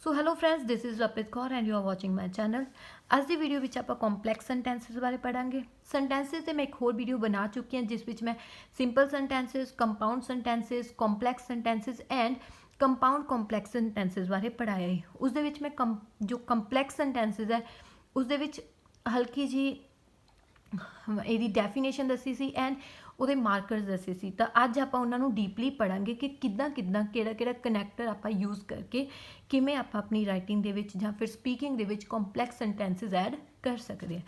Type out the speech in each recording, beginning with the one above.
So hello friends, this is Lapit Kaur and you are watching my channel. ਅੱਜ ਦੀ video ਵਿੱਚ ਆਪਾਂ ਕੰਪਲੈਕਸ ਸੈਂਟੈਂਸਿਸ ਬਾਰੇ ਪੜਾਂਗੇ। ਸੈਂਟੈਂਸਿਸ ਤੇ ਮੈਂ ਇੱਕ ਹੋਰ ਵੀਡੀਓ ਬਣਾ ਚੁੱਕੀ ਹਾਂ ਜਿਸ ਵਿੱਚ ਮੈਂ simple sentences, compound sentences, complex sentences and compound complex sentences ਬਾਰੇ ਪੜਾਇਆ ਹੈ। ਉਸ ਦੇ ਵਿੱਚ ਮੈਂ ਜੋ ਕੰਪਲੈਕਸ ਸੈਂਟੈਂਸਿਸ ਹੈ ਉਸ ਦੇ ਵਿੱਚ ਹਲਕੀ ਜੀ ਇਹਦੀ ਡੈਫੀਨੇਸ਼ਨ ਦੱਸੀ ਸੀ ਐਂਡ ਉਹਦੇ ਮਾਰਕਰਸ ਦੱਸੇ ਸੀ। ਤਾਂ ਅੱਜ ਆਪਾਂ ਉਹਨਾਂ ਨੂੰ ਡੀਪਲੀ ਪੜਾਂਗੇ ਕਿ ਕਿੱਦਾਂ ਕਿਹੜਾ ਕਨੈਕਟਰ ਆਪਾਂ ਯੂਜ਼ ਕਰਕੇ ਕਿਵੇਂ ਆਪਾਂ ਆਪਣੀ ਰਾਈਟਿੰਗ ਦੇ ਵਿੱਚ ਜਾਂ ਫਿਰ ਸਪੀਕਿੰਗ ਦੇ ਵਿੱਚ ਕੰਪਲੈਕਸ ਸੈਂਟੈਂਸਿਸ ਐਡ ਕਰ ਸਕਦੇ ਹਾਂ।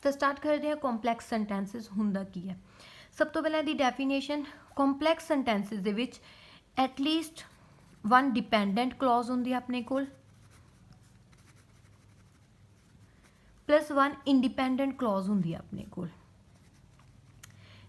ਤਾਂ ਸਟਾਰਟ ਕਰਦੇ ਹਾਂ। ਕੰਪਲੈਕਸ ਸੈਂਟੈਂਸਿਸ ਹੁੰਦਾ ਕੀ ਹੈ? ਸਭ ਤੋਂ ਪਹਿਲਾਂ ਇਹਦੀ ਡੈਫੀਨੇਸ਼ਨ, ਕੰਪਲੈਕਸ ਸੈਂਟੈਂਸਿਸ ਦੇ ਵਿੱਚ ਐਟਲੀਸਟ वन डिपेंडेंट क्लॉज होंदी है अपने कोल प्लस वन इंडिपेंडेंट क्लॉज होंदी है अपने कोल।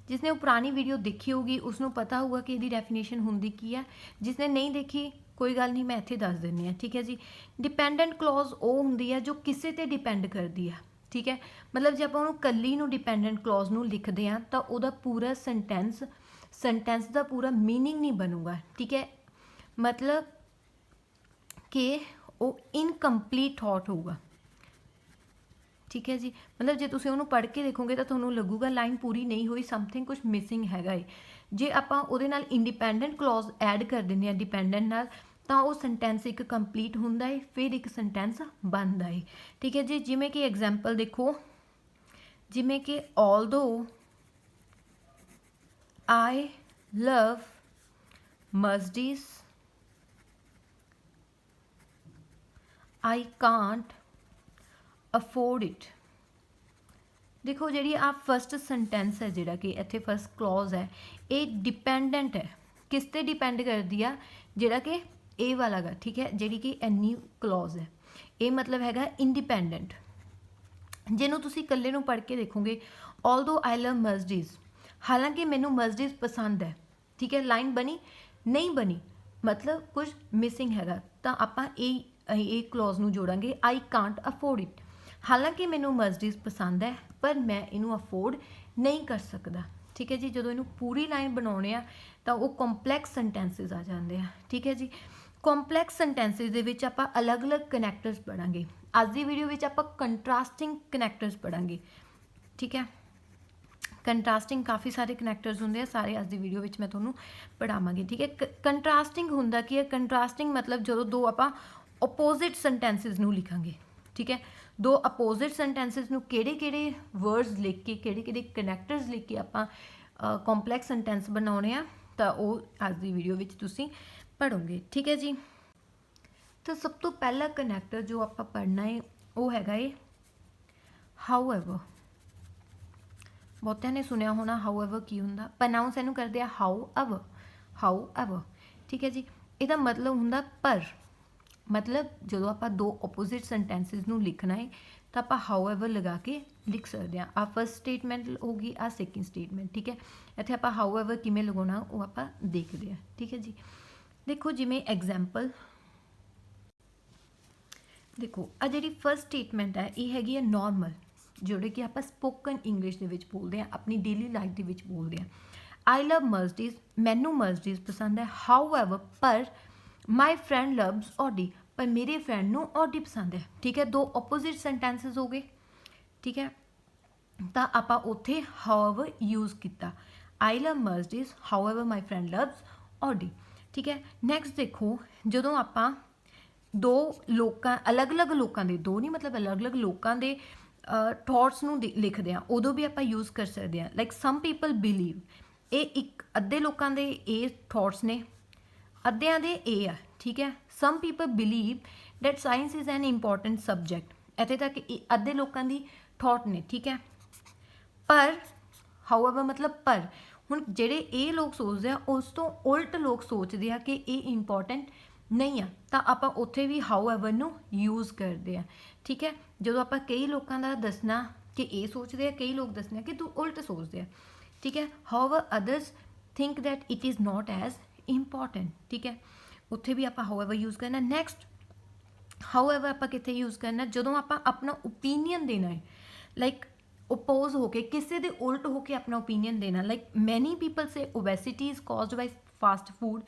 जिसने वो पुरानी वीडियो देखी होगी उसनों पता होगा कि इसकी डेफिनेशन होंदी की है। जिसने नहीं देखी कोई गल नहीं, मैं इत्थे दस दिंदी हाँ। ठीक है जी, डिपेंडेंट क्लॉज वो होंदी है जो किसी ते डिपेंड करती है। ठीक है, मतलब जब आप कली नूं डिपेंडेंट क्लॉज नूं लिखते हैं तो वह पूरा सेंटेंस का पूरा मीनिंग नहीं बनूगा। ठीक है, मतलब कि वो इनकंप्लीट थॉट होगा। ठीक है जी, मतलब जो तुम उन्होंने पढ़ के देखोगे तो थोड़ा लगूगा लाइन पूरी नहीं हुई, समथिंग कुछ मिसिंग है। जे आप इंडिपेंडेंट क्लॉज ऐड कर दें डिपेंडेंट नाल तो वो सेंटेंस एक कंप्लीट होंदा है, फिर एक सेंटेंस बनता है। ठीक है जी, जिमें कि एग्जाम्पल देखो, जिमें कि although I love Mercedes I can't afford it. देखो जी आ फस्ट सेंटेंस है जोड़ा कि इतने फस्ट क्लॉज है ये डिपेंडेंट है, किस ते डिपेंड करती है? जोड़ा कि ए वाला गा। ठीक है, जी कि एनी क्लॉज है ये मतलब है इंडिपेंडेंट। जिन्हों तुसी कल्ले नूं पढ़ के देखोगे, ऑल्दो आई लव मर्सिडीज, हालांकि मैनू मर्सिडीज पसंद है। ठीक है, लाइन बनी नहीं बनी, मतलब कुछ मिसिंग है। तो आपां ये क्लॉज नूं जोड़ांगे आई कांट अफोर्ड इट, हालांकि मैनू मर्सिडीज पसंद है पर मैं इनू अफोर्ड नहीं कर सकता। ठीक है जी, जो इनू पूरी लाइन बनाने आ तो वो कंपलैक्स सेंटेंसिस आ जाते हैं। ठीक है जी, कंपलैक्स सेंटेंसिस दे विच आपां अलग अलग कनैक्टर्स पढ़ांगे। अज की वीडियो में आपां कंट्रास्टिंग कनैक्टर्स पढ़ांगे। ठीक है, कंट्रास्टिंग काफ़ी सारे कनैक्टर्स होंगे हैं, सारे अज की वीडियो में मैं तुहानूं पढ़ावांगी। ठीक है, कंट्रास्टिंग हुंदा की है? कंट्रास्टिंग मतलब जो दो आपां ओपोजिट सेंटेंसिस नूं लिखांगे। ठीक है, दो अपोजिट सेंटेंसिस नूं किहड़े वर्ड्स लिख के किहड़े कनैक्टर्स लिख के आपां कंपलैक्स सेंटेंस बनाउने आ तो वो अज की वीडियो में तुसीं पढ़ोगे। ठीक है जी, तो सब तो पहला कनैक्टर जो आपां पढ़ना है वो हैगा ये हाउएवर। बहुतियां ने सुनिया होना हाउएवर की हुंदा, प्रनाउंस इहनूं करदे आ हाउएवर। ठीक है जी, इहदा मतलब हुंदा पर। मतलब जो आप दो ओपोजिट सेंटेंसिस नूं लिखना है तो आप हाउएवर लगा के लिख सकते हैं। आ फस्ट स्टेटमेंट होगी, आ सैकेंड स्टेटमेंट। ठीक है, इत्थे आप हाउएवर किवें लगाउणा वो आप देखते हैं। ठीक है जी, देखो जिवें एग्जाम्पल देखो आ जिहड़ी फस्ट स्टेटमेंट है ये हैगी है नॉर्मल, जोड़े कि आप स्पोकन इंग्लिश के विच बोलते हैं, अपनी डेली लाइफ के विच बोलते हैं। आई लव मर्सिडीज, मैनू मर्सिडीज पसंद है। हाउएवर पर माई फ्रेंड लव्स ऑडी, पर मेरे फ्रेंड नूं ऑडी पसंद है। ठीक है, दो ओपोजिट सेंटेंसिस हो गए। ठीक है, तो आप उत्थे हाउएवर यूज़ किया, I love Mercedes however my friend loves Audi. ठीक है, नैक्सट देखो, जो आप दो लोगों अलग अलग लोगों के, दो नहीं मतलब अलग अलग लोगों के थॉट्स नूं लिखते हैं उदों भी आप यूज़ कर सकते हैं। लाइक सम पीपल बिलीव, ये एक अद्धे लोगों के ये थॉट्स ने, अद्धियां दे ए आ। ठीक है, some people believe that science is an important subject, इत्थे तक अद्धे लोगों की थॉट ने। ठीक है, पर हाउएवर मतलब पर हुण जिहड़े ये लोग सोचते हैं उस तो उल्ट लोग सोचते हैं कि ये इंपॉर्टेंट नहीं आ, तो आप उत्थे भी हाउएवर नूं यूज़ करते हैं। ठीक है, जो आप कई लोगों का दसना कि ये सोचते हैं, कई लोग दसने कि तू उल्ट सोचते हैं। ठीक है, however others think that it is not as important. ठीक है, उत्थे भी आप हाउएवर यूज़ करना। नैक्सट हाउएवर आप कित्थे यूज़ करना? जो आप अपना ओपीनियन देना है, लाइक ਓਪੋਜ਼ ਹੋ ਕੇ, ਕਿਸੇ ਦੇ ਉਲਟ ਹੋ ਕੇ ਆਪਣਾ ਓਪੀਨੀਅਨ ਦੇਣਾ। Like many people say obesity is caused by fast food.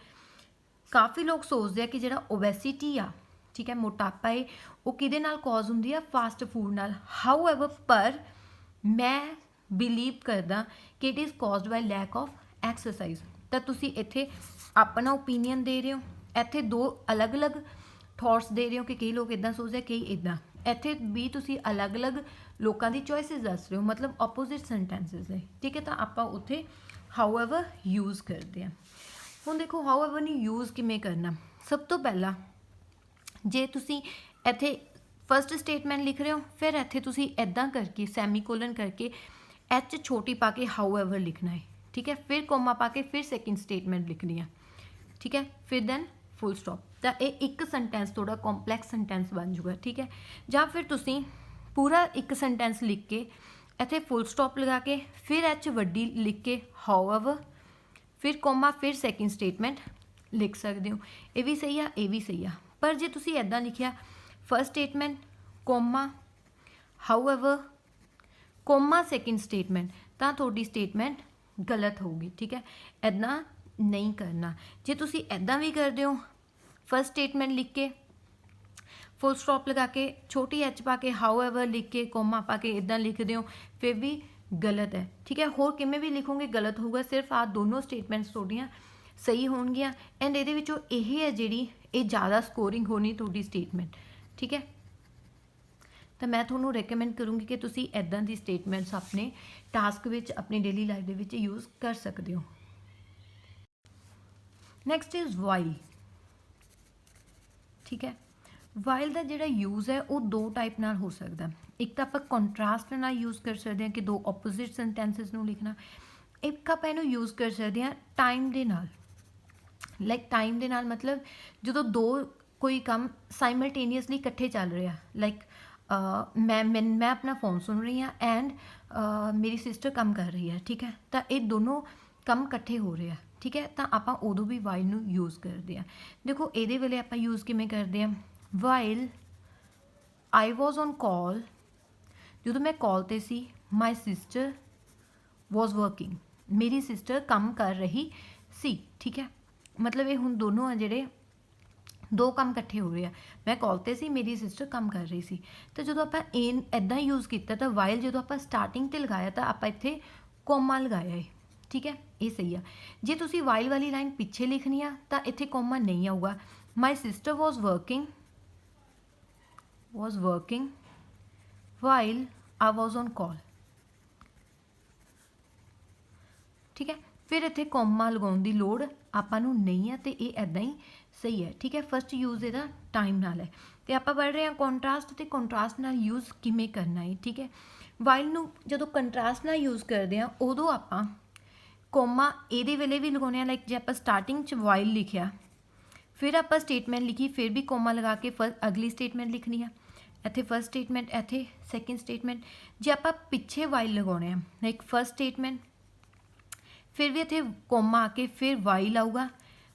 ਕਾਫੀ ਲੋਕ ਸੋਚਦੇ ਆ ਕਿ ਜਿਹੜਾ ਓਬੈਸਿਟੀ ਆ, ਠੀਕ ਹੈ, ਮੋਟਾਪਾ ਹੈ, ਉਹ ਕਿਹਦੇ ਨਾਲ ਕਾਜ਼ ਹੁੰਦੀ ਆ? ਫਾਸਟ ਫੂਡ ਨਾਲ। ਹਾਊ ਐਵਰ, ਪਰ ਮੈਂ ਬਿਲੀਵ ਕਰਦਾ ਕਿ it is caused by lack of exercise. ਤਾਂ ਤੁਸੀਂ ਇੱਥੇ ਆਪਣਾ ਓਪੀਨੀਅਨ ਦੇ ਰਹੇ ਹੋ, ਇੱਥੇ ਦੋ ਅਲੱਗ-ਅਲੱਗ ਥੋਟਸ ਦੇ ਰਹੇ ਹੋ ਕਿ ਕਈ ਲੋਕ ਇੱਦਾਂ ਸੋਚਦੇ, ਕਈ ਇੱਦਾਂ। ਇੱਥੇ ਵੀ ਤੁਸੀਂ ਅਲੱਗ-ਅਲੱਗ ਲੋਕਾਂ ਦੀ ਚੋਇਸਿਸ ਦੱਸ ਰਹੇ ਹੋ, ਮਤਲਬ ਆਪੋਜ਼ਿਟ ਸੈਂਟੈਂਸਿਸ ਨੇ, ਠੀਕ ਹੈ। ਤਾਂ ਆਪਾਂ ਉੱਥੇ ਹਾਊ ਐਵਰ ਯੂਜ਼ ਕਰਦੇ ਹਾਂ। ਹੁਣ ਦੇਖੋ ਹਾਊ ਐਵਰ ਨੂੰ ਯੂਜ਼ ਕਿਵੇਂ ਕਰਨਾ। ਸਭ ਤੋਂ ਪਹਿਲਾਂ ਜੇ ਤੁਸੀਂ ਇੱਥੇ ਫਸਟ ਸਟੇਟਮੈਂਟ ਲਿਖ ਰਹੇ ਹੋ, ਫਿਰ ਇੱਥੇ ਤੁਸੀਂ ਇੱਦਾਂ ਕਰਕੇ ਸੈਮੀਕੋਲਨ ਕਰਕੇ ਐਚ ਛੋਟੀ ਪਾ ਕੇ ਹਾਊ ਐਵਰ ਲਿਖਣਾ ਹੈ, ਠੀਕ ਹੈ। ਫਿਰ ਕੋਮਾ ਪਾ ਕੇ ਫਿਰ ਸੈਕਿੰਡ ਸਟੇਟਮੈਂਟ ਲਿਖਣੀ ਆ, ਠੀਕ ਹੈ। ਫਿਰ ਦੈਨ ਫੁੱਲ ਸਟਾਪ। ਤਾਂ ਇਹ ਇੱਕ ਸੈਂਟੈਂਸ ਥੋੜਾ ਕੰਪਲੈਕਸ ਸੈਂਟੈਂਸ ਬਣ ਜੂਗਾ, ਠੀਕ ਹੈ। ਜਾਂ ਫਿਰ ਤੁਸੀਂ ਪੂਰਾ ਇੱਕ ਸੈਂਟੈਂਸ ਲਿਖ ਕੇ ਇੱਥੇ ਫੁੱਲ ਸਟਾਪ ਲਗਾ ਕੇ ਫਿਰ ਐਚ ਵੱਡੀ ਲਿਖ ਕੇ ਹਾਊ ਐਵਰ, ਫਿਰ ਕੋਮਾ, ਫਿਰ ਸੈਕਿੰਡ ਸਟੇਟਮੈਂਟ ਲਿਖ ਸਕਦੇ ਹੋ। ਇਹ ਵੀ ਸਹੀ ਆ, ਇਹ ਵੀ ਸਹੀ ਆ। ਪਰ ਜੇ ਤੁਸੀਂ ਇੱਦਾਂ ਲਿਖਿਆ first statement comma how ever comma second statement, ਤਾਂ ਤੁਹਾਡੀ ਸਟੇਟਮੈਂਟ ਗਲਤ ਹੋਊਗੀ, ਠੀਕ ਹੈ। ਇੱਦਾਂ ਨਹੀਂ ਕਰਨਾ। ਜੇ ਤੁਸੀਂ ਇੱਦਾਂ ਵੀ ਕਰਦੇ ਹੋ, ਫਸਟ ਸਟੇਟਮੈਂਟ ਲਿਖ ਕੇ ਫੁੱਲ ਸਟਾਪ ਲਗਾ ਕੇ ਛੋਟੀ ਐਚ ਪਾ ਕੇ ਹਾਊ ਐਵਰ ਲਿਖ ਕੇ ਕੋਮਾ ਪਾ ਕੇ ਇੱਦਾਂ ਲਿਖਦੇ ਹੋ, ਫਿਰ ਵੀ ਗਲਤ ਹੈ, ਠੀਕ ਹੈ। ਹੋਰ ਕਿਵੇਂ ਵੀ ਲਿਖੋਗੇ ਗਲਤ ਹੋਊਗਾ। ਸਿਰਫ ਆਹ ਦੋਨੋਂ ਸਟੇਟਮੈਂਟਸ ਤੁਹਾਡੀਆਂ ਸਹੀ ਹੋਣਗੀਆਂ। ਐਂਡ ਇਹਦੇ ਵਿੱਚੋਂ ਇਹ ਹੈ ਜਿਹੜੀ ਇਹ ਜ਼ਿਆਦਾ ਸਕੋਰਿੰਗ ਹੋਣੀ ਤੁਹਾਡੀ ਸਟੇਟਮੈਂਟ, ਠੀਕ ਹੈ। ਤਾਂ ਮੈਂ ਤੁਹਾਨੂੰ ਰეკਮੈਂਡ ਕਰੂੰਗੀ ਕਿ ਤੁਸੀਂ ਇੱਦਾਂ ਦੀ ਸਟੇਟਮੈਂਟਸ ਆਪਣੇ ਟਾਸਕ ਵਿੱਚ, ਆਪਣੀ ਡੇਲੀ ਲਾਈਫ ਦੇ ਵਿੱਚ ਯੂਜ਼ ਕਰ ਸਕਦੇ ਹੋ। ਨੈਕਸਟ ਇਜ਼ ਵਾਈਲ, ਠੀਕ ਹੈ। ਵਾਈਲ ਦਾ ਜਿਹੜਾ ਯੂਜ਼ ਹੈ ਉਹ ਦੋ ਟਾਈਪ ਨਾਲ ਹੋ ਸਕਦਾ। ਇੱਕ ਤਾਂ ਆਪਾਂ ਕੰਟਰਾਸਟ ਨਾਲ ਯੂਜ਼ ਕਰ ਸਕਦੇ ਹਾਂ ਕਿ ਦੋ ਆਪੋਜ਼ਿਟ ਸੈਂਟੈਂਸਿਸ ਨੂੰ ਲਿਖਣਾ। ਇੱਕ ਆਪਾਂ ਇਹਨੂੰ ਯੂਜ਼ ਕਰ ਸਕਦੇ ਹਾਂ ਟਾਈਮ ਦੇ ਨਾਲ। ਲਾਈਕ ਟਾਈਮ ਦੇ ਨਾਲ ਮਤਲਬ ਜਦੋਂ ਦੋ ਕੋਈ ਕੰਮ ਸਾਈਮਲਟੇਨੀਅਸਲੀ ਇਕੱਠੇ ਚੱਲ ਰਿਹਾ। ਲਾਈਕ ਮੈਂ ਆਪਣਾ ਫੋਨ ਸੁਣ ਰਹੀ ਹਾਂ ਐਂਡ ਮੇਰੀ ਸਿਸਟਰ ਕੰਮ ਕਰ ਰਹੀ ਹੈ, ਠੀਕ ਹੈ। ਤਾਂ ਇਹ ਦੋਨੋਂ ਕੰਮ ਇਕੱਠੇ ਹੋ ਰਹੇ ਆ, ਠੀਕ ਹੈ। ਤਾਂ ਆਪਾਂ ਉਦੋਂ ਵੀ ਵਾਈਲ ਨੂੰ ਯੂਜ਼ ਕਰਦੇ ਹਾਂ। ਦੇਖੋ ਇਹਦੇ ਵੇਲੇ ਆਪਾਂ ਯੂਜ਼ ਕਿਵੇਂ ਕਰਦੇ ਹਾਂ? ਵਾਈਲ ਆਈ ਵਾਜ਼ ਔਨ ਕਾਲ, ਜਦੋਂ ਮੈਂ ਕਾਲ 'ਤੇ ਸੀ, ਮਾਈ ਸਿਸਟਰ ਵਾਜ਼ ਵਰਕਿੰਗ, ਮੇਰੀ ਸਿਸਟਰ ਕੰਮ ਕਰ ਰਹੀ ਸੀ, ਠੀਕ ਹੈ। ਮਤਲਬ ਇਹ ਹੁਣ ਦੋਨੋਂ ਆ ਜਿਹੜੇ ਦੋ ਕੰਮ ਇਕੱਠੇ ਹੋ ਰਹੇ ਆ। ਮੈਂ ਕਾਲ 'ਤੇ ਸੀ, ਮੇਰੀ ਸਿਸਟਰ ਕੰਮ ਕਰ ਰਹੀ ਸੀ। ਤਾਂ ਜਦੋਂ ਆਪਾਂ ਇੱਦਾਂ ਯੂਜ਼ ਕੀਤਾ ਤਾਂ ਵਾਈਲ ਜਦੋਂ ਆਪਾਂ ਸਟਾਰਟਿੰਗ 'ਤੇ ਲਗਾਇਆ ਤਾਂ ਆਪਾਂ ਇੱਥੇ ਕੋਮਾ ਲਗਾਇਆ ਹੈ, ਠੀਕ ਹੈ। ਇਹ ਸਹੀ ਆ। ਜੇ ਤੁਸੀਂ ਵਾਈਲ ਵਾਲੀ ਲਾਈਨ ਪਿੱਛੇ ਲਿਖਣੀ ਆ ਤਾਂ ਇੱਥੇ ਕੋਮਾ ਨਹੀਂ ਆਊਗਾ। My sister was working while I was on call, ਠੀਕ ਹੈ। ਫਿਰ ਇੱਥੇ ਕੋਮਾ ਲਗਾਉਣ ਦੀ ਲੋੜ ਆਪਾਂ ਨੂੰ ਨਹੀਂ ਹੈ, ਤੇ ਇਹ ਇੱਦਾਂ ਹੀ ਸਹੀ ਹੈ, ਠੀਕ ਹੈ। ਫਸਟ ਯੂਜ਼ ਇਹਦਾ ਟਾਈਮ ਨਾਲ ਹੈ। ਤੇ ਆਪਾਂ ਪੜ੍ਹ ਰਹੇ ਹਾਂ ਕੰਟਰਾਸਟ, ਤੇ ਕੰਟਰਾਸਟ ਨਾਲ ਯੂਜ਼ ਕਿਵੇਂ ਕਰਨਾ ਹੈ, ਠੀਕ ਹੈ। ਵਾਈਲ ਨੂੰ ਜਦੋਂ ਕੰਟਰਾਸਟ ਨਾਲ ਯੂਜ਼ ਕਰਦੇ ਹਾਂ ਉਦੋਂ ਆਪਾਂ ਕੋਮਾ ਇਹਦੇ ਵੇਲੇ ਵੀ ਲਗਾਉਂਦੇ ਹਾਂ। ਲਾਈਕ ਜੇ ਆਪਾਂ ਸਟਾਰਟਿੰਗ 'ਚ ਵਾਈਲ ਲਿਖਿਆ, ਫਿਰ ਆਪਾਂ ਸਟੇਟਮੈਂਟ ਲਿਖੀ, ਫਿਰ ਵੀ ਕੋਮਾ ਲਗਾ ਕੇ ਅਗਲੀ ਸਟੇਟਮੈਂਟ ਲਿਖਣੀ ਆ। ਇੱਥੇ ਫਸਟ ਸਟੇਟਮੈਂਟ, ਇੱਥੇ ਸੈਕਿੰਡ ਸਟੇਟਮੈਂਟ। ਜੇ ਆਪਾਂ ਪਿੱਛੇ ਵਾਈਲ ਲਗਾਉਣੇ ਆ, ਲਾਈਕ ਫਸਟ ਸਟੇਟਮੈਂਟ, ਫਿਰ ਵੀ ਇੱਥੇ ਕੋਮਾ ਆ ਕੇ ਫਿਰ ਵਾਈਲ ਆਊਗਾ,